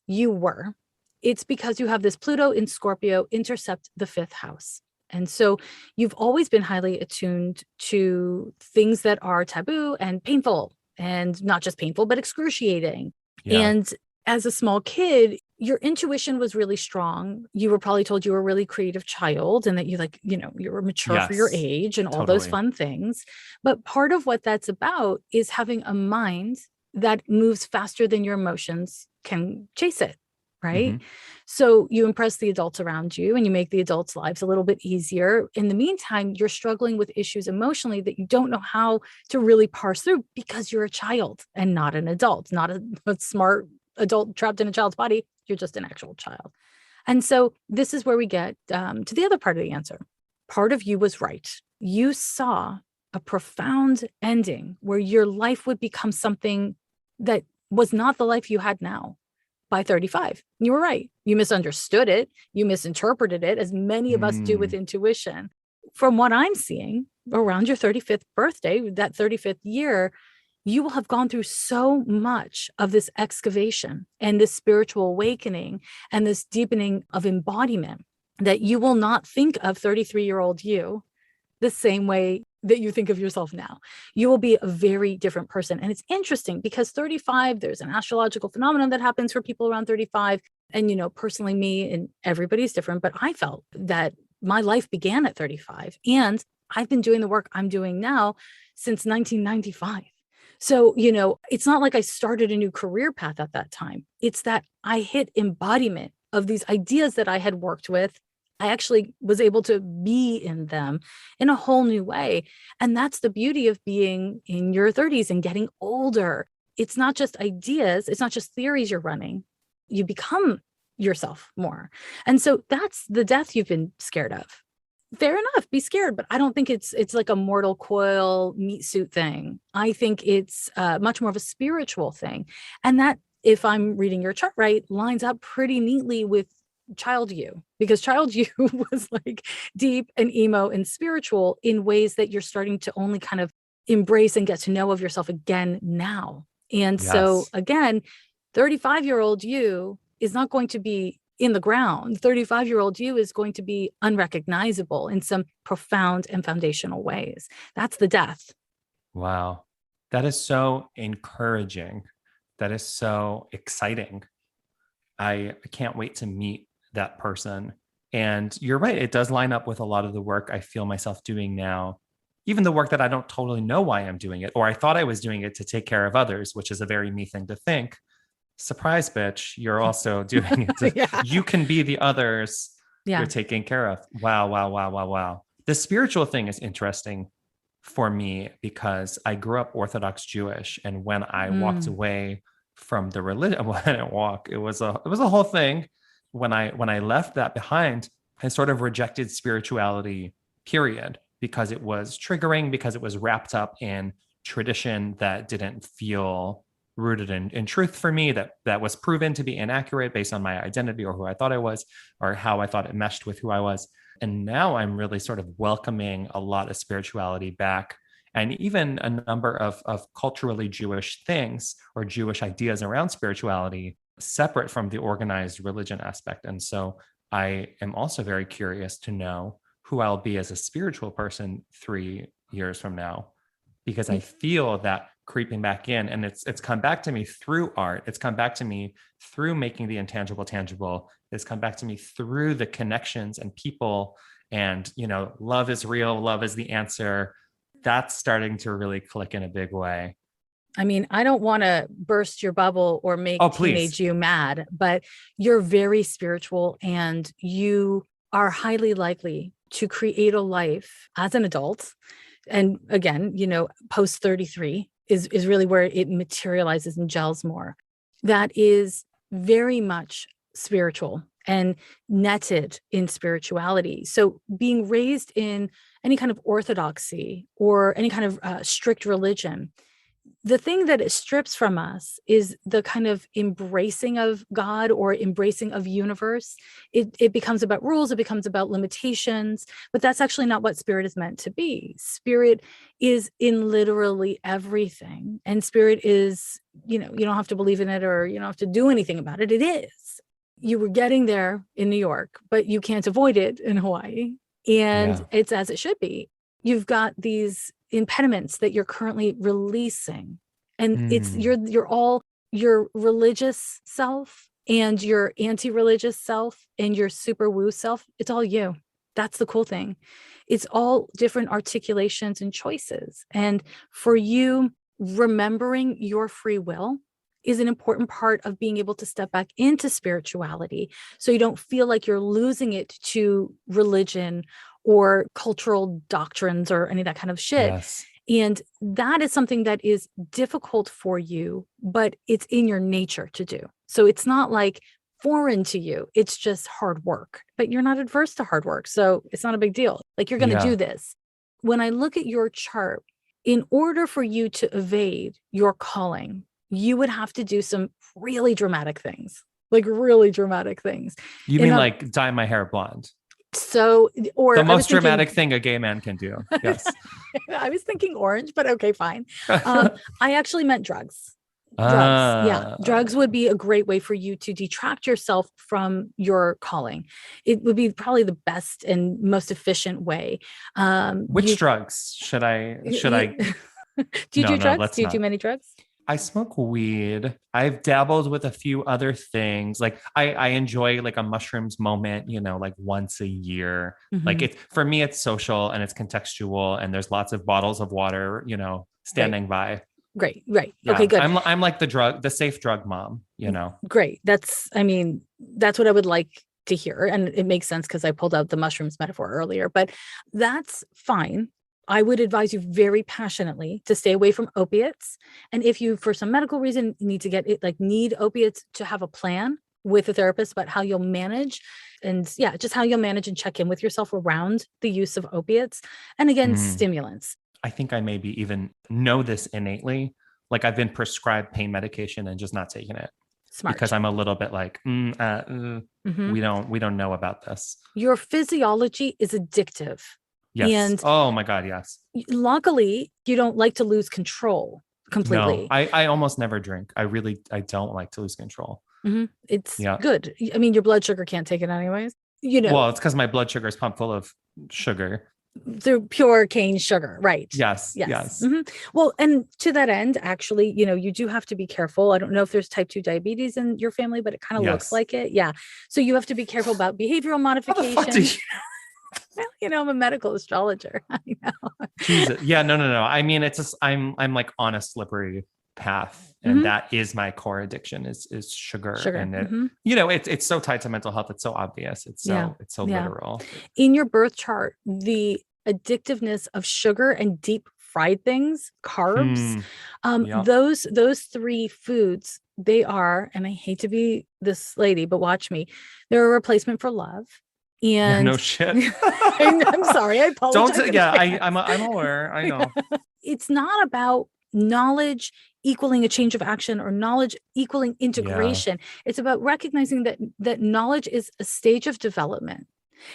Speaker 1: you were. It's because you have this Pluto in Scorpio intercept the 5th house. And so you've always been highly attuned to things that are taboo and painful, and not just painful, but excruciating. Yeah. And as a small kid, your intuition was really strong. You were probably told you were a really creative child and that you you were mature for your age and all those fun things. But part of what that's about is having a mind that moves faster than your emotions can chase it. Right. Mm-hmm. So you impress the adults around you and you make the adults' lives a little bit easier. In the meantime, you're struggling with issues emotionally that you don't know how to really parse through because you're a child and not an adult, not a smart adult trapped in a child's body. You're just an actual child. And so this is where we get to the other part of the answer. Part of you was right. You saw a profound ending where your life would become something that was not the life you had now. By 35. You were right. You misunderstood it. You misinterpreted it, as many of us do with intuition. From what I'm seeing, around your 35th birthday, that 35th year, you will have gone through so much of this excavation and this spiritual awakening and this deepening of embodiment that you will not think of 33-year-old you the same way that you think of yourself now. You will be a very different person. And it's interesting because 35, there's an astrological phenomenon that happens for people around 35. And, personally, me and everybody's different, but I felt that my life began at 35 and I've been doing the work I'm doing now since 1995. So, it's not like I started a new career path at that time. It's that I hit embodiment of these ideas that I had worked with. I actually was able to be in them in a whole new way. And that's the beauty of being in your 30s and getting older. It's not just ideas. It's not just theories you're running. You become yourself more. And so that's the death you've been scared of. Fair enough. Be scared, but I don't think it's like a mortal coil meat suit thing. I think it's much more of a spiritual thing, and that, if I'm reading your chart right, lines up pretty neatly with child you, because child you was like deep and emo and spiritual in ways that you're starting to only kind of embrace and get to know of yourself again now. And so
Speaker 2: Yes.
Speaker 1: again, 35-year-old you is not going to be in the ground. 35-year-old you is going to be unrecognizable in some profound and foundational ways. That's the death.
Speaker 2: Wow. That is so encouraging. That is so exciting. I can't wait to meet that person. And you're right. It does line up with a lot of the work I feel myself doing now, even the work that I don't totally know why I'm doing it, or I thought I was doing it to take care of others, which is a very me thing to think. Surprise, bitch. You're also doing it to,
Speaker 1: Yeah.
Speaker 2: you can be the others you're
Speaker 1: Yeah.
Speaker 2: taking care of. Wow, wow, wow, wow, wow. The spiritual thing is interesting for me because I grew up Orthodox Jewish. And when I walked
Speaker 1: Mm.
Speaker 2: away from the religion, well, I didn't walk, it was a whole thing. When I left that behind, I sort of rejected spirituality, period, because it was triggering, because it was wrapped up in tradition that didn't feel rooted in truth for me, that was proven to be inaccurate based on my identity or who I thought I was, or how I thought it meshed with who I was. And now I'm really sort of welcoming a lot of spirituality back, and even a number of culturally Jewish things or Jewish ideas around spirituality separate from the organized religion aspect. And so I am also very curious to know who I'll be as a spiritual person 3 years from now, because I feel that creeping back in, and it's come back to me through art. It's come back to me through making the intangible tangible. It's come back to me through the connections and people, and love is real, love is the answer. That's starting to really click in a big way.
Speaker 1: I mean, I don't want to burst your bubble or make
Speaker 2: Oh, please.
Speaker 1: teenage you mad, but you're very spiritual and you are highly likely to create a life as an adult. And again, post 33 is really where it materializes and gels more. That is very much spiritual and netted in spirituality. So being raised in any kind of orthodoxy or any kind of strict religion, the thing that it strips from us is the kind of embracing of God or embracing of universe. It becomes about rules, it becomes about limitations, but that's actually not what spirit is meant to be. Spirit is in literally everything. And spirit is, you don't have to believe in it or you don't have to do anything about it. It is. You were getting there in New York, but you can't avoid it in Hawaii. And
Speaker 2: Yeah.
Speaker 1: it's as it should be. You've got these impediments that you're currently releasing, and it's
Speaker 2: Mm.
Speaker 1: you're all your religious self and your anti-religious self and your super woo self. It's all you. That's the cool thing. It's all different articulations and choices, and for you, remembering your free will is an important part of being able to step back into spirituality, so you don't feel like you're losing it to religion or cultural doctrines or any of that kind of shit.
Speaker 2: Yes.
Speaker 1: And that is something that is difficult for you, but it's in your nature to do. So it's not like foreign to you. It's just hard work, but you're not adverse to hard work. So it's not a big deal. Like, you're going to
Speaker 2: Yeah.
Speaker 1: do this. When I look at your chart, in order for you to evade your calling, you would have to do some really dramatic things, like really dramatic things.
Speaker 2: You
Speaker 1: And
Speaker 2: mean like dye my hair blonde?
Speaker 1: so,
Speaker 2: The
Speaker 1: or I was
Speaker 2: most
Speaker 1: thinking,
Speaker 2: dramatic thing a gay man can do. Yes.
Speaker 1: I was thinking orange, but okay, fine.
Speaker 2: Ah.
Speaker 1: I actually meant drugs. Drugs. Yeah. Drugs would be a great way for you to detract yourself from your calling. It would be probably the best and most efficient way.
Speaker 2: Which
Speaker 1: You,
Speaker 2: drugs should I
Speaker 1: do you
Speaker 2: no,
Speaker 1: do
Speaker 2: no,
Speaker 1: drugs?
Speaker 2: let's
Speaker 1: Do you do
Speaker 2: not.
Speaker 1: many drugs?
Speaker 2: I smoke weed. I've dabbled with a few other things. Like I enjoy like a mushrooms moment, like once a year. Like
Speaker 1: Mhm.
Speaker 2: it's for me, it's social and it's contextual, and there's lots of bottles of water,
Speaker 1: Great.
Speaker 2: standing by.
Speaker 1: Great. Right. Okay,
Speaker 2: Yeah.
Speaker 1: good.
Speaker 2: I'm like the safe drug mom.
Speaker 1: Great. That's what I would like to hear. And it makes sense because I pulled out the mushrooms metaphor earlier, but that's fine. I would advise you very passionately to stay away from opiates. And if you, for some medical reason, need to get it, like need opiates to have a plan, with a therapist about how you'll manage and just how you'll manage and check in with yourself around the use of opiates and again, stimulants.
Speaker 2: I think I maybe even know this innately. Like I've been prescribed pain medication and just not taking it.
Speaker 1: Smart.
Speaker 2: Because I'm a little bit like, we don't know about this.
Speaker 1: Your physiology is addictive.
Speaker 2: Yes.
Speaker 1: And
Speaker 2: oh my God, yes.
Speaker 1: Luckily, you don't like to lose control completely.
Speaker 2: No, I almost never drink. I don't like to lose control.
Speaker 1: It's good. I mean, your blood sugar can't take it anyways.
Speaker 2: Well, it's because my blood sugar is pumped full of sugar.
Speaker 1: Through pure cane sugar, right?
Speaker 2: Yes.
Speaker 1: Well, and to that end, actually, you do have to be careful. I don't know if there's type 2 diabetes in your family, but it kind of looks like it. Yeah. So you have to be careful about behavioral modification. Well, I'm a medical astrologer. I know.
Speaker 2: Jesus. Yeah, no. I mean, it's just I'm like on a slippery path, and that is my core addiction is sugar. And it, it's so tied to mental health. It's so obvious. It's so literal.
Speaker 1: In your birth chart, the addictiveness of sugar and deep fried things, carbs, those three foods, they are, and I hate to be this lady, but watch me, they're a replacement for love. And
Speaker 2: no shit.
Speaker 1: I'm sorry. I apologize.
Speaker 2: I'm aware. I know.
Speaker 1: It's not about knowledge equaling a change of action or knowledge equaling integration. It's about recognizing that knowledge is a stage of development.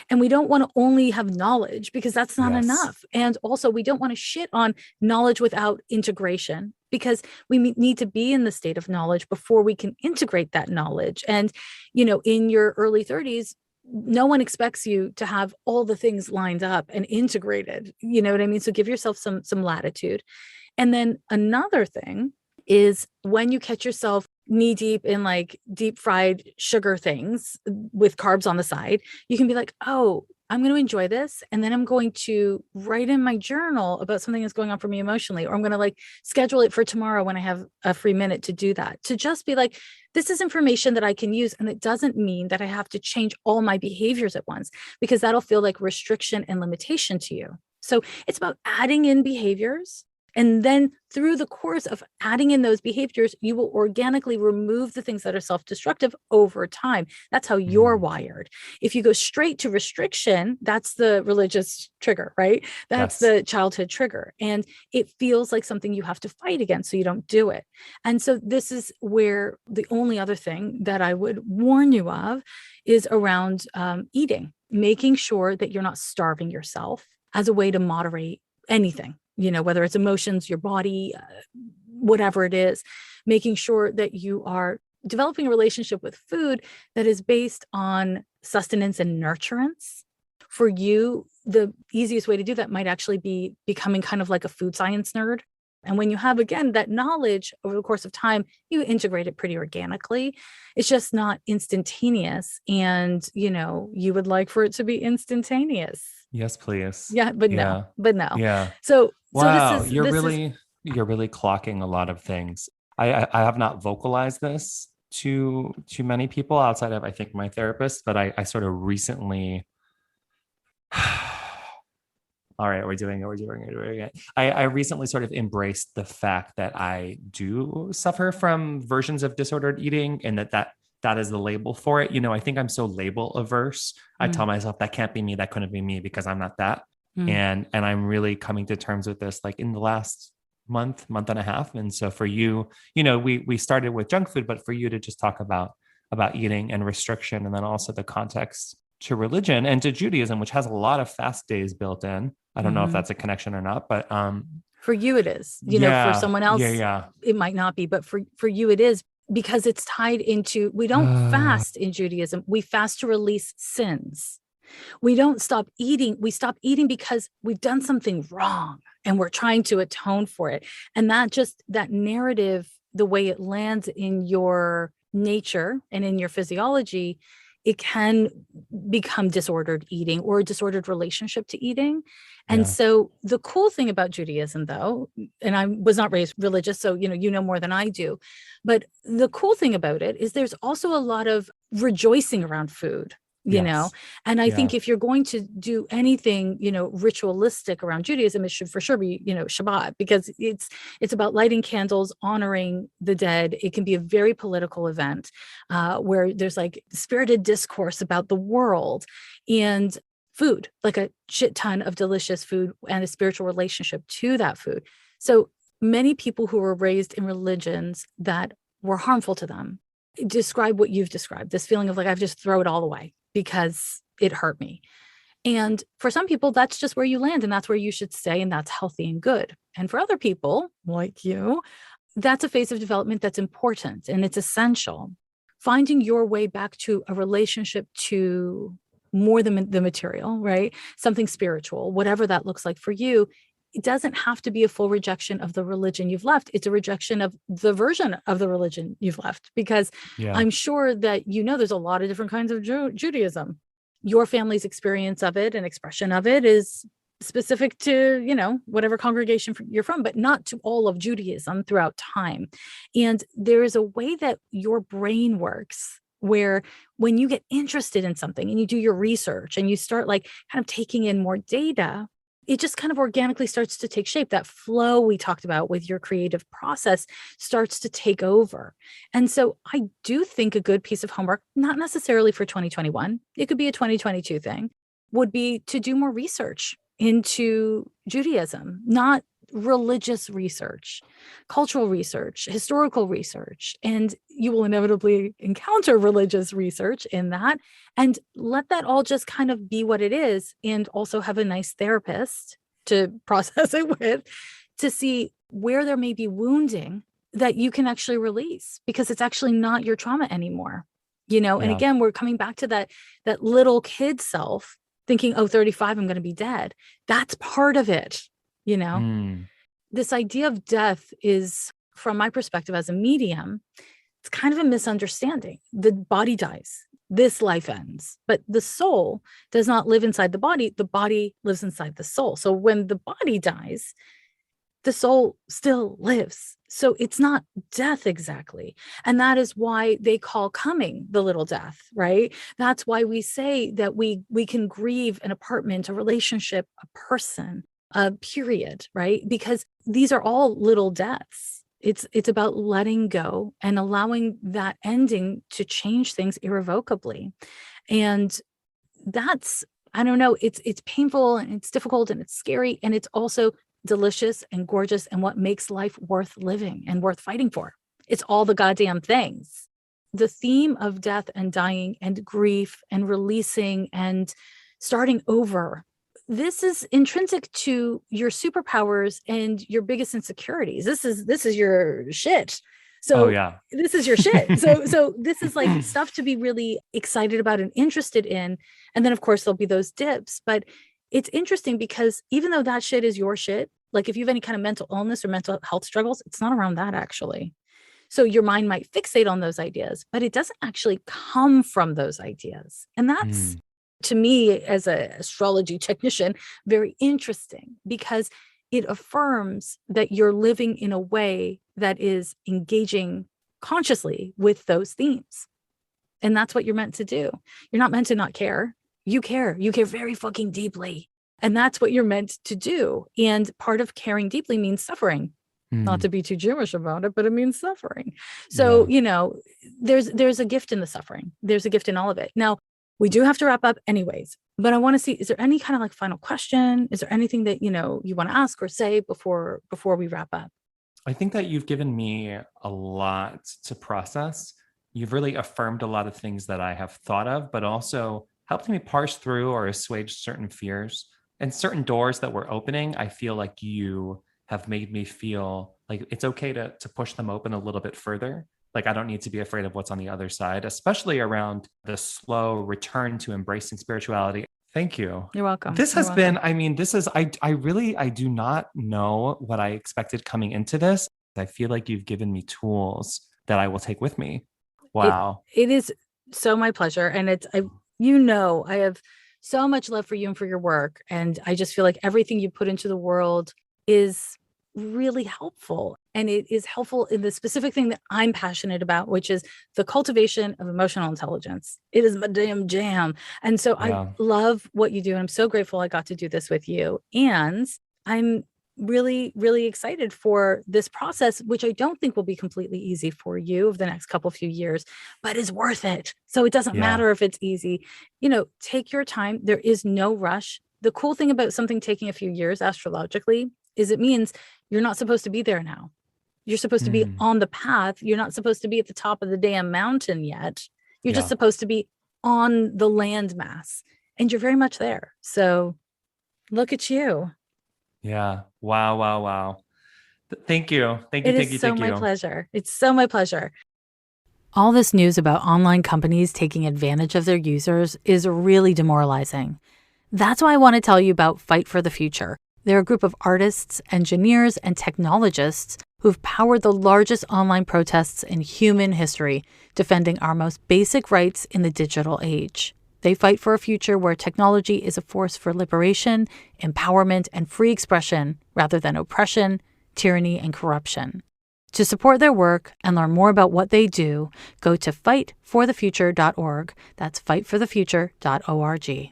Speaker 1: And we don't want to only have knowledge because that's not enough. And also we don't want to shit on knowledge without integration because we need to be in the state of knowledge before we can integrate that knowledge. And, in your early 30s, no one expects you to have all the things lined up and integrated. You know what I mean? So give yourself some latitude. And then another thing is when you catch yourself knee deep in like deep fried sugar things with carbs on the side, you can be like, oh, I'm going to enjoy this. And then I'm going to write in my journal about something that's going on for me emotionally, or I'm going to like schedule it for tomorrow when I have a free minute to do that, to just be like, this is information that I can use. And it doesn't mean that I have to change all my behaviors at once, because that'll feel like restriction and limitation to you. So it's about adding in behaviors. And then through the course of adding in those behaviors, you will organically remove the things that are self-destructive over time. That's how you're wired. If you go straight to restriction, that's the religious trigger, right? That's the childhood trigger. And it feels like something you have to fight against, so you don't do it. And so this is where the only other thing that I would warn you of is around eating, making sure that you're not starving yourself as a way to moderate anything. Whether it's emotions, your body, whatever it is, making sure that you are developing a relationship with food that is based on sustenance and nurturance. For you, the easiest way to do that might actually be becoming kind of like a food science nerd. And when you have, again, that knowledge over the course of time, you integrate it pretty organically. It's just not instantaneous. And, you would like for it to be instantaneous.
Speaker 2: Yes, please.
Speaker 1: Yeah, but no.
Speaker 2: Yeah.
Speaker 1: So
Speaker 2: wow, you're really clocking a lot of things. I have not vocalized this to many people outside of, I think, my therapist, but I sort of recently. All right, we're doing it. I recently sort of embraced the fact that I do suffer from versions of disordered eating, and that is the label for it. I think I'm so label averse. I tell myself that can't be me. That couldn't be me because I'm not that. And I'm really coming to terms with this like in the last month and a half. And so for you, we started with junk food, but for you to just talk about eating and restriction, and then also the context to religion and to Judaism, which has a lot of fast days built in. I don't know if that's a connection or not, but
Speaker 1: for you it is. For someone else, it might not be, but for you it is, because it's tied into, we don't fast in Judaism. We fast to release sins. We don't stop eating. We stop eating because we've done something wrong and we're trying to atone for it. And that narrative, the way it lands in your nature and in your physiology, it can become disordered eating or a disordered relationship to eating. And so the cool thing about Judaism, though, and I was not raised religious, so you know more than I do, but the cool thing about it is there's also a lot of rejoicing around food. you know?
Speaker 2: Yes.
Speaker 1: And I
Speaker 2: Yeah.
Speaker 1: think if you're going to do anything, ritualistic around Judaism, it should for sure be, Shabbat, because it's about lighting candles, honoring the dead. It can be a very political event where there's like spirited discourse about the world and food, like a shit ton of delicious food and a spiritual relationship to that food. So many people who were raised in religions that were harmful to them describe what you've described, this feeling of like, I've just throw it all away because it hurt me. And for some people, that's just where you land and that's where you should stay. And that's healthy and good. And for other people like you, that's a phase of development that's important and it's essential. Finding your way back to a relationship to more than the material, right? Something spiritual, whatever that looks like for you. It doesn't have to be a full rejection of the religion you've left. It's a rejection of the version of the religion you've left, because
Speaker 2: Yeah.
Speaker 1: I'm sure that there's a lot of different kinds of Judaism. Your family's experience of it and expression of it is specific to, whatever congregation you're from, but not to all of Judaism throughout time. And there is a way that your brain works where when you get interested in something and you do your research and you start like kind of taking in more data, it just kind of organically starts to take shape. That flow we talked about with your creative process starts to take over. And so I do think a good piece of homework, not necessarily for 2021, it could be a 2022 thing, would be to do more research into Judaism, not religious research, cultural research, historical research. And you will inevitably encounter religious research in that, and let that all just kind of be what it is. And also have a nice therapist to process it with, to see where there may be wounding that you can actually release, because it's actually not your trauma anymore. And
Speaker 2: Yeah.
Speaker 1: again, we're coming back to that little kid self thinking, oh, 35, I'm going to be dead. That's part of it. This idea of death is, from my perspective as a medium, it's kind of a misunderstanding. The body dies, this life ends, but the soul does not live inside the body lives inside the soul. So when the body dies, the soul still lives. So it's not death exactly. And that is why they call coming the little death, right? That's why we say that we can grieve an apartment, a relationship, a person, a period, right? Because these are all little deaths. It's about letting go and allowing that ending to change things irrevocably. And that's, I don't know, it's painful and it's difficult and it's scary, and it's also delicious and gorgeous and what makes life worth living and worth fighting for. It's all the goddamn things. The theme of death and dying and grief and releasing and starting over, this is intrinsic to your superpowers and your biggest insecurities. This is your shit. So
Speaker 2: Oh, yeah.
Speaker 1: this is your shit. So this is like stuff to be really excited about and interested in. And then of course there'll be those dips, but it's interesting because even though that shit is your shit, like if you have any kind of mental illness or mental health struggles, it's not around that actually. So your mind might fixate on those ideas, but it doesn't actually come from those ideas. And that's, to me, as an astrology technician, very interesting, because it affirms that you're living in a way that is engaging consciously with those themes. And that's what you're meant to do. You're not meant to not care. You care. You care very fucking deeply. And that's what you're meant to do. And part of caring deeply means suffering. Not to be too Jewish about it, but it means suffering. So, there's a gift in the suffering. There's a gift in all of it. Now, we do have to wrap up anyways, but I want to see, is there any kind of like final question? Is there anything that, you want to ask or say before we wrap up?
Speaker 2: I think that you've given me a lot to process. You've really affirmed a lot of things that I have thought of, but also helped me parse through or assuage certain fears and certain doors that were opening. I feel like you have made me feel like it's okay to push them open a little bit further. Like I don't need to be afraid of what's on the other side, especially around the slow return to embracing spirituality. Thank you.
Speaker 1: You're welcome.
Speaker 2: This has been, I mean, this is, I do not know what I expected coming into this. I feel like you've given me tools that I will take with me. Wow.
Speaker 1: It is so my pleasure. And I have so much love for you and for your work. And I just feel like everything you put into the world is really helpful. And it is helpful in the specific thing that I'm passionate about, which is the cultivation of emotional intelligence. It is my damn jam. And so I
Speaker 2: Yeah.
Speaker 1: love what you do. And I'm so grateful I got to do this with you. And I'm really, really excited for this process, which I don't think will be completely easy for you over the next few years, but is worth it. So it doesn't
Speaker 2: Yeah.
Speaker 1: matter if it's easy. Take your time. There is no rush. The cool thing about something taking a few years astrologically is it means you're not supposed to be there now. You're supposed to be
Speaker 2: Mm.
Speaker 1: on the path. You're not supposed to be at the top of the damn mountain yet. You're just
Speaker 2: Yeah.
Speaker 1: supposed to be on the landmass, and you're very much there. So look at you.
Speaker 2: Yeah. Wow. Wow. Wow. Thank you. Thank you.
Speaker 1: It is
Speaker 2: Thank you.
Speaker 1: so
Speaker 2: Thank
Speaker 1: my
Speaker 2: you.
Speaker 1: pleasure. It's so my pleasure. All this news about online companies taking advantage of their users is really demoralizing. That's why I want to tell you about Fight for the Future. They're a group of artists, engineers, and technologists who've powered the largest online protests in human history, defending our most basic rights in the digital age. They fight for a future where technology is a force for liberation, empowerment, and free expression rather than oppression, tyranny, and corruption. To support their work and learn more about what they do, go to fightforthefuture.org. That's fightforthefuture.org.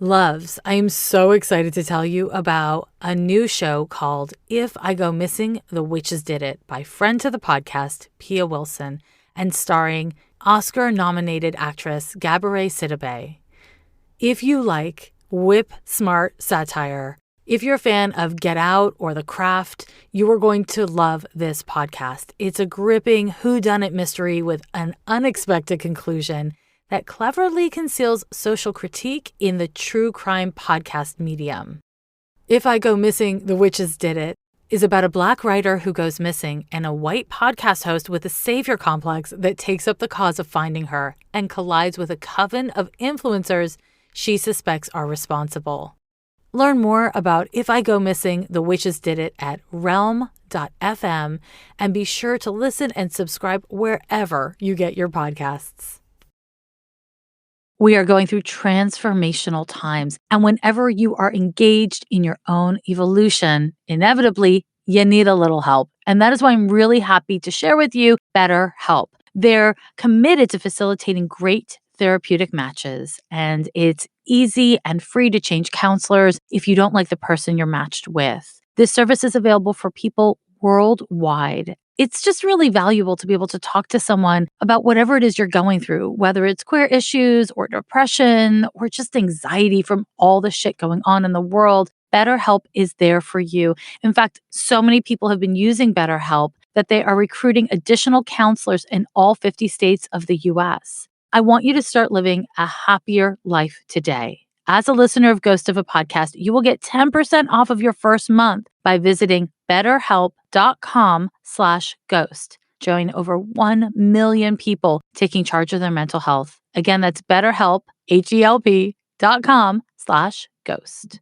Speaker 1: Loves, I am so excited to tell you about a new show called If I Go Missing, The Witches Did It by friend to the podcast, Pia Wilson, and starring Oscar-nominated actress Gabourey Sidibe. If you like whip-smart satire, if you're a fan of Get Out or The Craft, you are going to love this podcast. It's a gripping whodunit mystery with an unexpected conclusion that cleverly conceals social critique in the true crime podcast medium. If I Go Missing, The Witches Did It is about a Black writer who goes missing and a white podcast host with a savior complex that takes up the cause of finding her and collides with a coven of influencers she suspects are responsible. Learn more about If I Go Missing, The Witches Did It at realm.fm, and be sure to listen and subscribe wherever you get your podcasts. We are going through transformational times, and whenever you are engaged in your own evolution, inevitably, you need a little help. And that is why I'm really happy to share with you BetterHelp. They're committed to facilitating great therapeutic matches, and it's easy and free to change counselors if you don't like the person you're matched with. This service is available for people worldwide. It's just really valuable to be able to talk to someone about whatever it is you're going through, whether it's queer issues or depression or just anxiety from all the shit going on in the world. BetterHelp is there for you. In fact, so many people have been using BetterHelp that they are recruiting additional counselors in all 50 states of the US. I want you to start living a happier life today. As a listener of Ghost of a Podcast, you will get 10% off of your first month by visiting betterhelp.com/ghost. Join over 1 million people taking charge of their mental health. Again, that's betterhelp, HELP.com/ghost.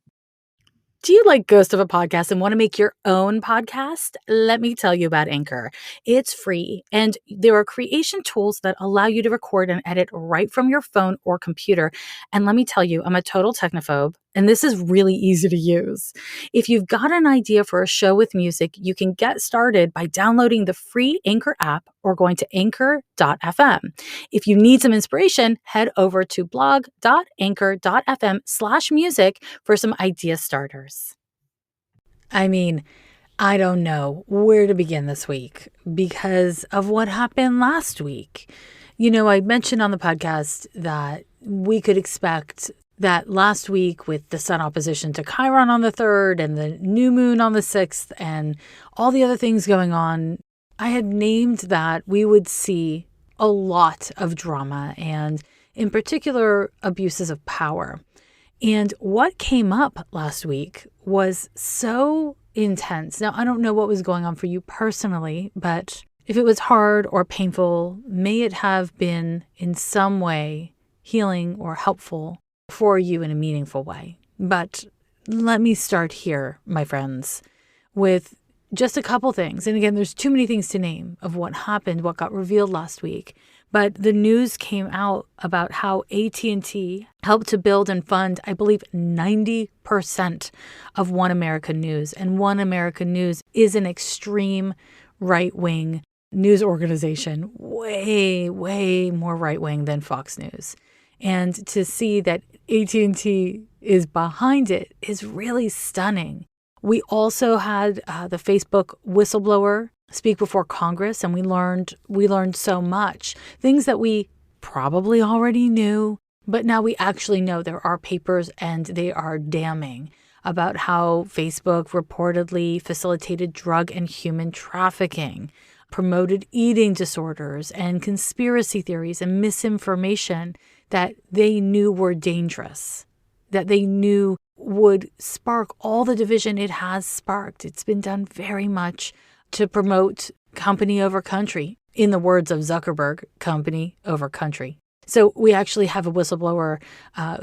Speaker 1: Do you like Ghost of a Podcast and want to make your own podcast? Let me tell you about Anchor. It's free, and there are creation tools that allow you to record and edit right from your phone or computer. And let me tell you, I'm a total technophobe, and this is really easy to use. If you've got an idea for a show with music, you can get started by downloading the free Anchor app or going to anchor.fm. If you need some inspiration, head over to blog.anchor.fm/music for some idea starters. I mean, I don't know where to begin this week because of what happened last week. I mentioned on the podcast that we could expect that last week with the sun opposition to Chiron on the 3rd and the new moon on the 6th and all the other things going on, I had named that we would see a lot of drama and in particular abuses of power. And what came up last week was so intense. Now, I don't know what was going on for you personally, but if it was hard or painful, may it have been in some way healing or helpful for you in a meaningful way. But let me start here, my friends, with just a couple things. And again, there's too many things to name of what happened, what got revealed last week. But the news came out about how AT&T helped to build and fund, I believe, 90% of One America News. And One America News is an extreme right-wing news organization, way, way more right-wing than Fox News. And to see that AT&T is behind it is really stunning. We also had the Facebook whistleblower speak before Congress, and we learned so much. Things that we probably already knew, but now we actually know. There are papers, and they are damning about how Facebook reportedly facilitated drug and human trafficking, promoted eating disorders and conspiracy theories and misinformation that they knew were dangerous, that they knew would spark all the division it has sparked. It's been done very much to promote company over country. In the words of Zuckerberg, company over country. So we actually have a whistleblower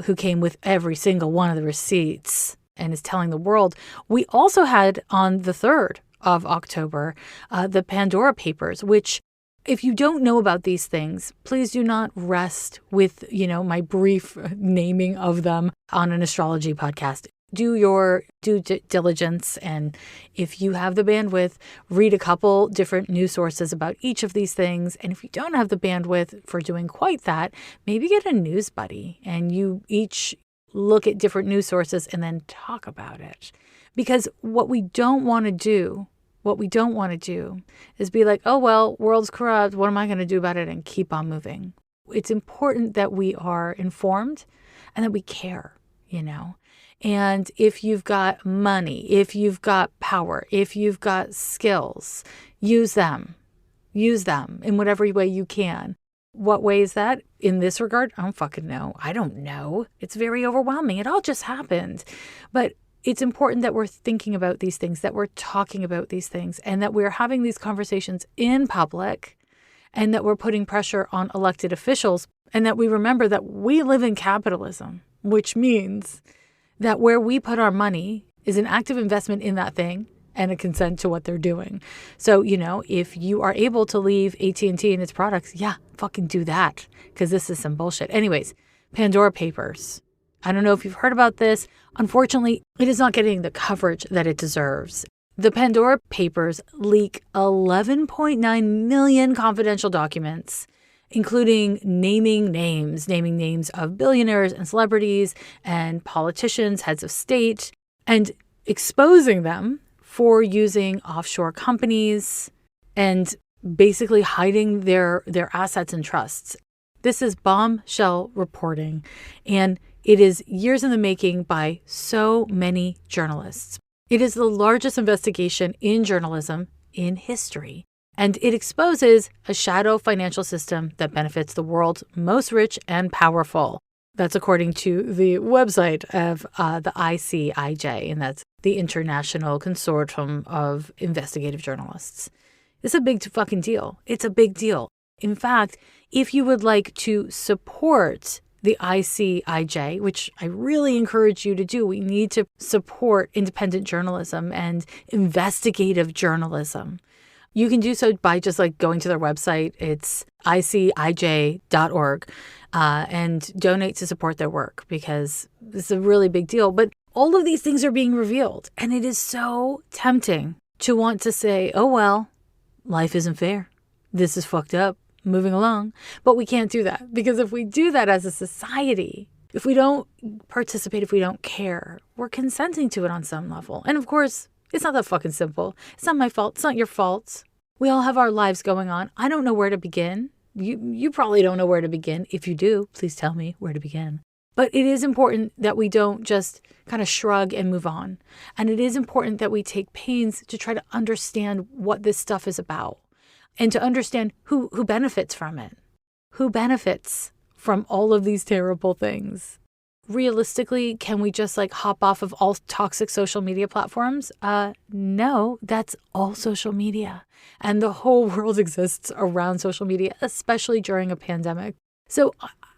Speaker 1: who came with every single one of the receipts and is telling the world. We also had on the 3rd of October, the Pandora Papers, which if you don't know about these things, please do not rest with, my brief naming of them on an astrology podcast. Do your due diligence, and if you have the bandwidth, read a couple different news sources about each of these things. And if you don't have the bandwidth for doing quite that, maybe get a news buddy and you each look at different news sources and then talk about it. Because what we don't want to do is be like, oh, well, world's corrupt. What am I going to do about it? And keep on moving. It's important that we are informed and that we care, And if you've got money, if you've got power, if you've got skills, use them in whatever way you can. What way is that in this regard? I don't fucking know. I don't know. It's very overwhelming. It all just happened. But it's important that we're thinking about these things, that we're talking about these things, and that we're having these conversations in public, and that we're putting pressure on elected officials, and that we remember that we live in capitalism, which means that where we put our money is an active investment in that thing and a consent to what they're doing. So, if you are able to leave AT&T and its products, yeah, fucking do that, because this is some bullshit. Anyways, Pandora Papers. I don't know if you've heard about this. Unfortunately, it is not getting the coverage that it deserves. The Pandora Papers leak 11.9 million confidential documents, including naming names of billionaires and celebrities and politicians, heads of state, and exposing them for using offshore companies and basically hiding their assets and trusts. This is bombshell reporting, and it is years in the making by so many journalists. It is the largest investigation in journalism in history, and it exposes a shadow financial system that benefits the world's most rich and powerful. That's according to the website of the ICIJ, and that's the International Consortium of Investigative Journalists. It's a big fucking deal. It's a big deal. In fact, if you would like to support the ICIJ, which I really encourage you to do, we need to support independent journalism and investigative journalism. You can do so by just going to their website. It's icij.org and donate to support their work, because it's a really big deal. But all of these things are being revealed, and it is so tempting to want to say, oh, well, life isn't fair. This is fucked up. Moving along. But we can't do that, because if we do that as a society, if we don't participate, if we don't care, we're consenting to it on some level. And of course, it's not that fucking simple. It's not my fault. It's not your fault. We all have our lives going on. I don't know where to begin. You probably don't know where to begin. If you do, please tell me where to begin. But it is important that we don't just kind of shrug and move on. And it is important that we take pains to try to understand what this stuff is about, and to understand who benefits from it, who benefits from all of these terrible things. Realistically, can we just hop off of all toxic social media platforms? No, that's all social media. And the whole world exists around social media, especially during a pandemic. So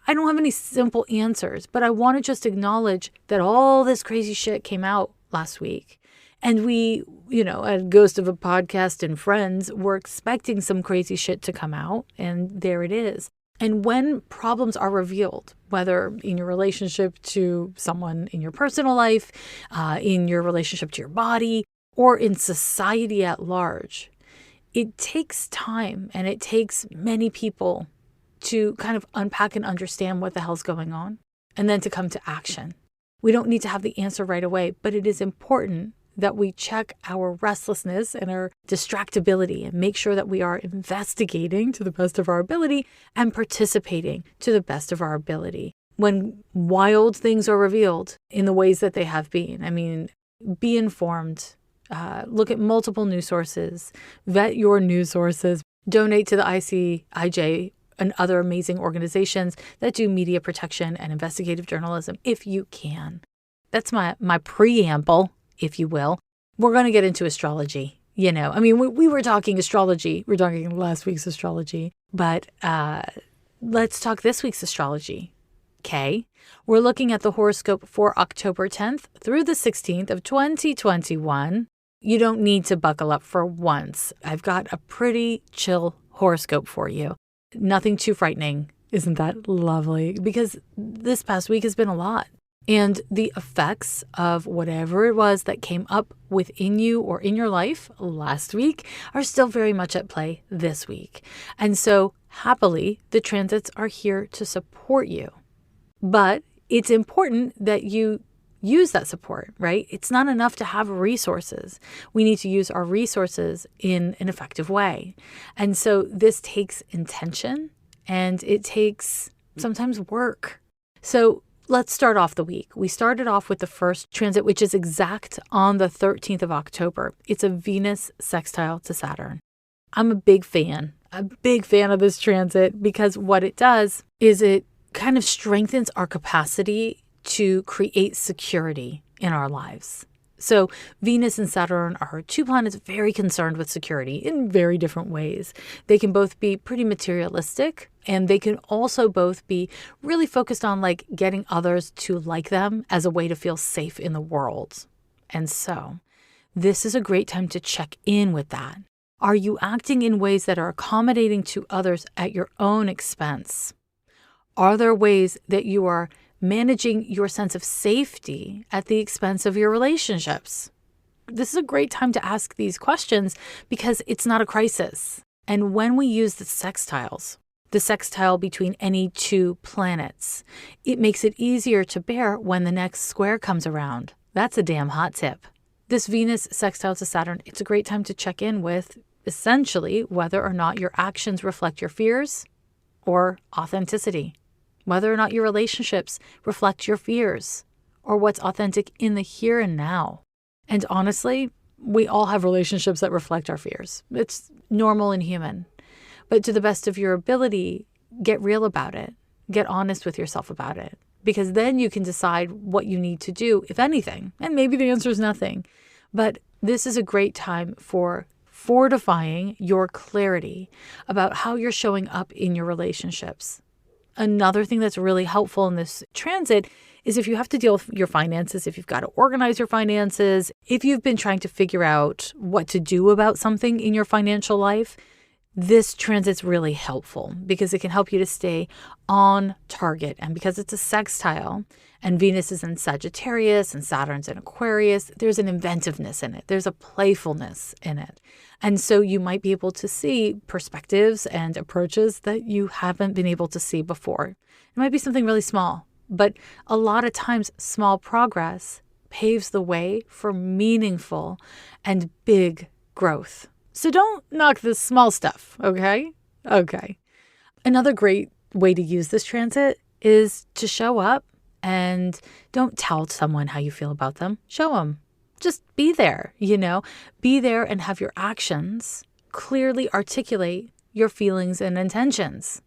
Speaker 1: I don't have any simple answers, but I want to just acknowledge that all this crazy shit came out last week. And we, at Ghost of a Podcast and Friends, were expecting some crazy shit to come out. And there it is. And when problems are revealed, whether in your relationship to someone in your personal life, in your relationship to your body, or in society at large, it takes time and it takes many people to kind of unpack and understand what the hell's going on and then to come to action. We don't need to have the answer right away, but it is important that we check our restlessness and our distractibility and make sure that we are investigating to the best of our ability and participating to the best of our ability. When wild things are revealed in the ways that they have been, I mean, be informed, look at multiple news sources, vet your news sources, donate to the ICIJ and other amazing organizations that do media protection and investigative journalism if you can. That's my preamble, if you will. We're going to get into astrology. I mean, we were talking astrology. We're talking last week's astrology, but let's talk this week's astrology. Okay. We're looking at the horoscope for October 10th through the 16th of 2021. You don't need to buckle up for once. I've got a pretty chill horoscope for you. Nothing too frightening. Isn't that lovely? Because this past week has been a lot. And the effects of whatever it was that came up within you or in your life last week are still very much at play this week. And so happily, the transits are here to support you. But it's important that you use that support, right? It's not enough to have resources. We need to use our resources in an effective way. And so this takes intention and it takes sometimes work. So let's start off the week. We started off with the first transit, which is exact on the 13th of October. It's a Venus sextile to Saturn. I'm a big fan of this transit because what it does is it kind of strengthens our capacity to create security in our lives. So Venus and Saturn are two planets very concerned with security in very different ways. They can both be pretty materialistic, and they can also both be really focused on like getting others to like them as a way to feel safe in the world. And so this is a great time to check in with that. Are you acting in ways that are accommodating to others at your own expense? Are there ways that you are managing your sense of safety at the expense of your relationships? This is a great time to ask these questions because it's not a crisis. And when we use the sextiles, the sextile between any two planets, it makes it easier to bear when the next square comes around. That's a damn hot tip. This Venus sextile to Saturn, it's a great time to check in with essentially whether or not your actions reflect your fears or authenticity. Whether or not your relationships reflect your fears or what's authentic in the here and now. And honestly, we all have relationships that reflect our fears. It's normal and human. But to the best of your ability, get real about it. Get honest with yourself about it. Because then you can decide what you need to do, if anything. And maybe the answer is nothing. But this is a great time for fortifying your clarity about how you're showing up in your relationships. Another thing that's really helpful in this transit is if you have to deal with your finances, if you've got to organize your finances, if you've been trying to figure out what to do about something in your financial life, this transit's really helpful because it can help you to stay on target. And because it's a sextile and Venus is in Sagittarius and Saturn's in Aquarius, there's an inventiveness in it. There's a playfulness in it. And so you might be able to see perspectives and approaches that you haven't been able to see before. It might be something really small, but a lot of times small progress paves the way for meaningful and big growth. So don't knock the small stuff, okay? Okay. Another great way to use this transit is to show up and don't tell someone how you feel about them. Show them. Just be there, be there and have your actions clearly articulate your feelings and intentions.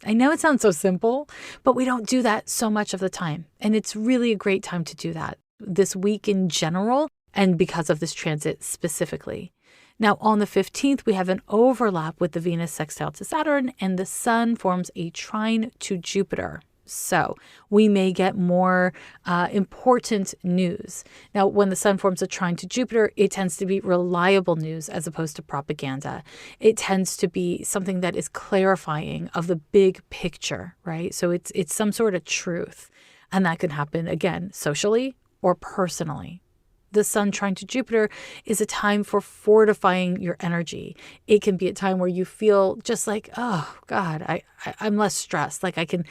Speaker 1: I know it sounds so simple, but we don't do that so much of the time. And it's really a great time to do that this week in general, and because of this transit specifically. Now, on the 15th, we have an overlap with the Venus sextile to Saturn, and the sun forms a trine to Jupiter. So we may get more important news. Now, when the sun forms a trine to Jupiter, it tends to be reliable news as opposed to propaganda. It tends to be something that is clarifying of the big picture, right? So it's some sort of truth. And that can happen, again, socially or personally. The sun trine to Jupiter is a time for fortifying your energy. It can be a time where you feel just like, oh God, I'm less stressed. Like I can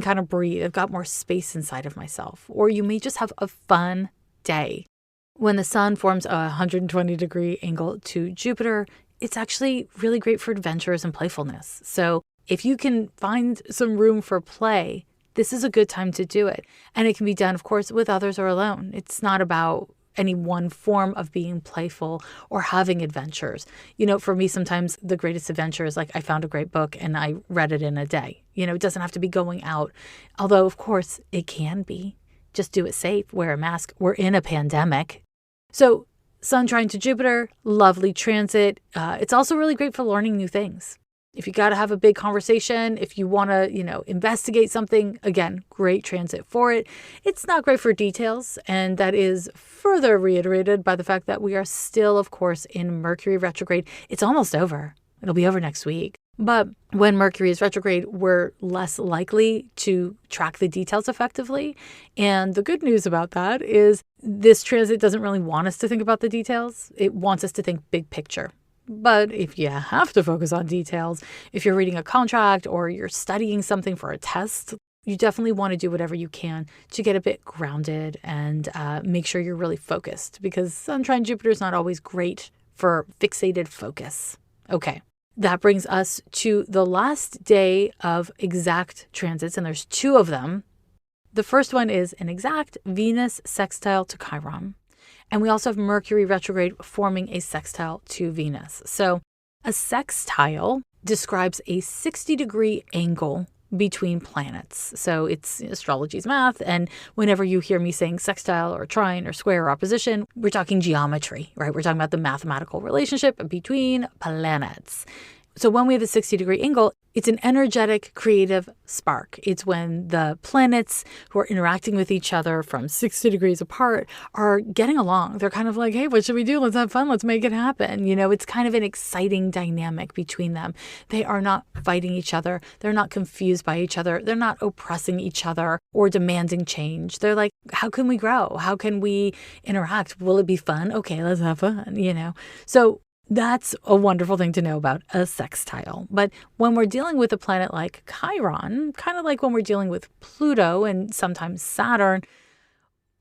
Speaker 1: kind of breathe. I've got more space inside of myself. Or you may just have a fun day. When the sun forms a 120-degree angle to Jupiter, it's actually really great for adventures and playfulness. So if you can find some room for play, this is a good time to do it. And it can be done, of course, with others or alone. It's not about any one form of being playful or having adventures. You know, for me, sometimes the greatest adventure is like I found a great book and I read it in a day. You know, it doesn't have to be going out. Although, of course, it can be. Just do it safe, wear a mask. We're in a pandemic. So sun trine to Jupiter, lovely transit. It's also really great for learning new things. If you got to have a big conversation, if you want to, investigate something, again, great transit for it. It's not great for details. And that is further reiterated by the fact that we are still, of course, in Mercury retrograde. It's almost over. It'll be over next week. But when Mercury is retrograde, we're less likely to track the details effectively. And the good news about that is this transit doesn't really want us to think about the details. It wants us to think big picture. But if you have to focus on details, if you're reading a contract or you're studying something for a test, you definitely want to do whatever you can to get a bit grounded and make sure you're really focused, because sun trine Jupiter is not always great for fixated focus. Okay, that brings us to the last day of exact transits, and there's two of them. The first one is an exact Venus sextile to Chiron. And we also have Mercury retrograde forming a sextile to Venus. So a sextile describes a 60-degree angle between planets. So it's astrology's math. And whenever you hear me saying sextile or trine or square or opposition, we're talking geometry, right? We're talking about the mathematical relationship between planets. So when we have a 60-degree angle, it's an energetic, creative spark. It's when the planets who are interacting with each other from 60 degrees apart are getting along. They're kind of like, hey, what should we do? Let's have fun. Let's make it happen. It's kind of an exciting dynamic between them. They are not fighting each other. They're not confused by each other. They're not oppressing each other or demanding change. They're like, how can we grow? How can we interact? Will it be fun? Okay, let's have fun, So that's a wonderful thing to know about a sextile. But when we're dealing with a planet like Chiron, kind of like when we're dealing with Pluto and sometimes Saturn,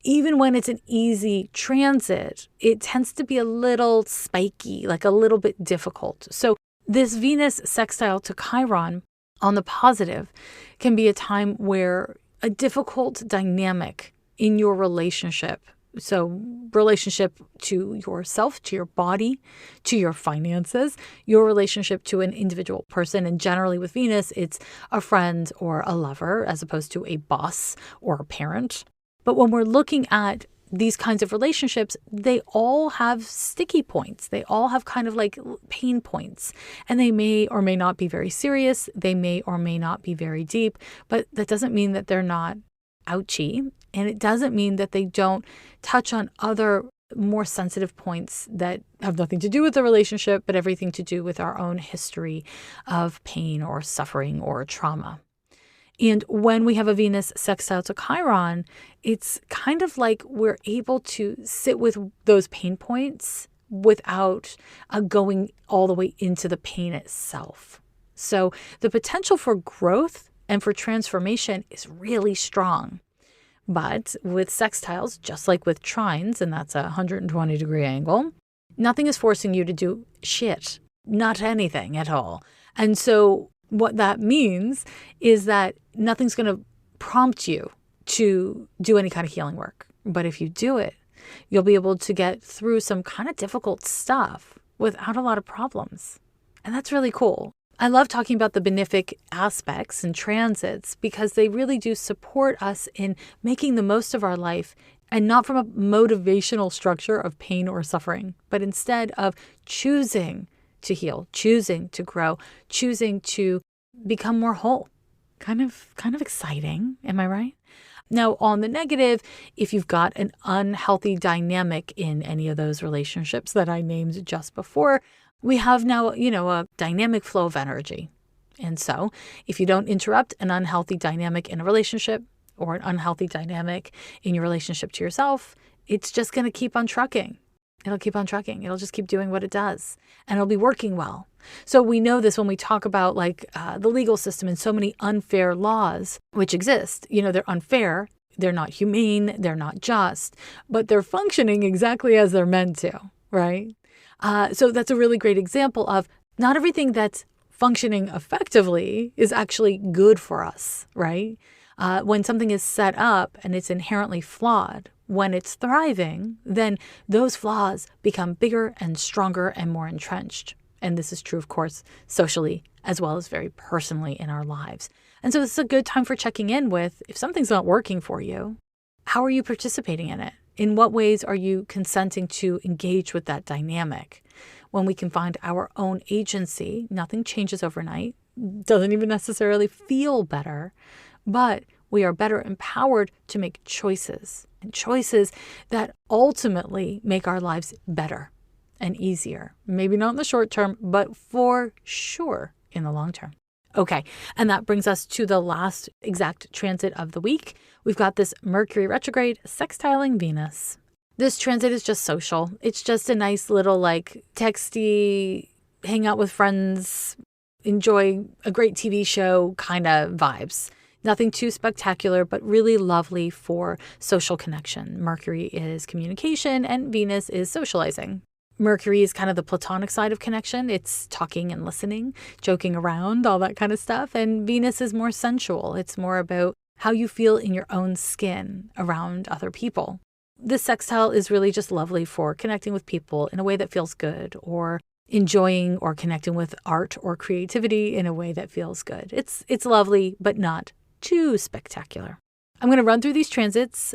Speaker 1: even when it's an easy transit, it tends to be a little spiky, like a little bit difficult. So this Venus sextile to Chiron on the positive can be a time where a difficult dynamic in your relationship, so relationship to yourself, to your body, to your finances, your relationship to an individual person. And generally with Venus, it's a friend or a lover as opposed to a boss or a parent. But when we're looking at these kinds of relationships, they all have sticky points. They all have kind of like pain points. And they may or may not be very serious. They may or may not be very deep. But that doesn't mean that they're not ouchy. And it doesn't mean that they don't touch on other more sensitive points that have nothing to do with the relationship, but everything to do with our own history of pain or suffering or trauma. And when we have a Venus sextile to Chiron, it's kind of like we're able to sit with those pain points without going all the way into the pain itself. So the potential for growth and for transformation is really strong. But with sextiles, just like with trines, and that's a 120-degree angle, nothing is forcing you to do shit, not anything at all. And so what that means is that nothing's going to prompt you to do any kind of healing work. But if you do it, you'll be able to get through some kind of difficult stuff without a lot of problems. And that's really cool. I love talking about the benefic aspects and transits because they really do support us in making the most of our life, and not from a motivational structure of pain or suffering, but instead of choosing to heal, choosing to grow, choosing to become more whole. Kind of exciting. Am I right? Now, on the negative, if you've got an unhealthy dynamic in any of those relationships that I named just before, we have now, a dynamic flow of energy. And so if you don't interrupt an unhealthy dynamic in a relationship or an unhealthy dynamic in your relationship to yourself, it's just going to keep on trucking. It'll keep on trucking. It'll just keep doing what it does, and it'll be working well. So we know this when we talk about the legal system and so many unfair laws which exist. They're unfair. They're not humane. They're not just, but they're functioning exactly as they're meant to, right? So that's a really great example of not everything that's functioning effectively is actually good for us, right? When something is set up and it's inherently flawed, when it's thriving, then those flaws become bigger and stronger and more entrenched. And this is true, of course, socially as well as very personally in our lives. And so this is a good time for checking in with, if something's not working for you, how are you participating in it? In what ways are you consenting to engage with that dynamic? When we can find our own agency, nothing changes overnight, doesn't even necessarily feel better, but we are better empowered to make choices, and choices that ultimately make our lives better and easier. Maybe not in the short term, but for sure in the long term. Okay, and that brings us to the last exact transit of the week. We've got this Mercury retrograde sextiling Venus. This transit is just social. It's just a nice little texty, hang out with friends, enjoy a great TV show kind of vibes. Nothing too spectacular, but really lovely for social connection. Mercury is communication and Venus is socializing. Mercury is kind of the platonic side of connection. It's talking and listening, joking around, all that kind of stuff. And Venus is more sensual. It's more about how you feel in your own skin around other people. This sextile is really just lovely for connecting with people in a way that feels good, or enjoying or connecting with art or creativity in a way that feels good. It's lovely, but not too spectacular. I'm going to run through these transits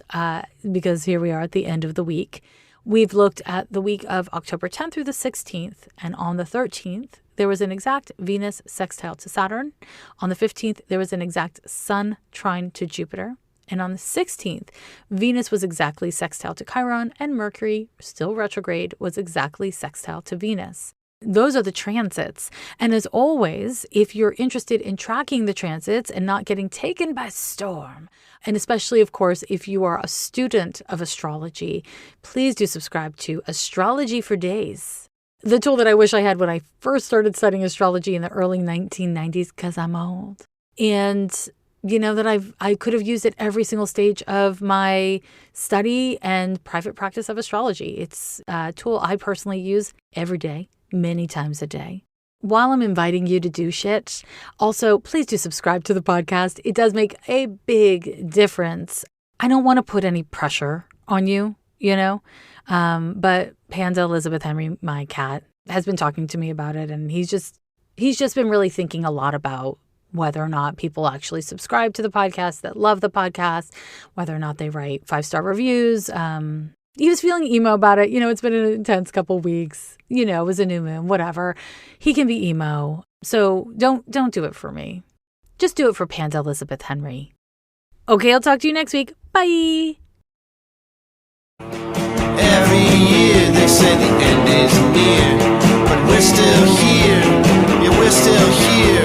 Speaker 1: because here we are at the end of the week. We've looked at the week of October 10th through the 16th, and on the 13th, there was an exact Venus sextile to Saturn. On the 15th, there was an exact Sun trine to Jupiter. And on the 16th, Venus was exactly sextile to Chiron, and Mercury, still retrograde, was exactly sextile to Venus. Those are the transits. And as always, if you're interested in tracking the transits and not getting taken by storm, and especially, of course, if you are a student of astrology, please do subscribe to Astrology for Days, the tool that I wish I had when I first started studying astrology in the early 1990s, because I'm old. And that I could have used at every single stage of my study and private practice of astrology. It's a tool I personally use every day, many times a day. While I'm inviting you to do shit, also, please do subscribe to the podcast. It does make a big difference. I don't want to put any pressure on you, but Panda Elizabeth Henry, my cat, has been talking to me about it, and he's just been really thinking a lot about whether or not people actually subscribe to the podcast, that love the podcast, whether or not they write 5-star reviews. He was feeling emo about it. It's been an intense couple weeks. It was a new moon, whatever. He can be emo. So don't do it for me. Just do it for Panda Elizabeth Henry. Okay, I'll talk to you next week. Bye.
Speaker 3: Every year they say the end is near, but we're still here. Yeah, we're still here.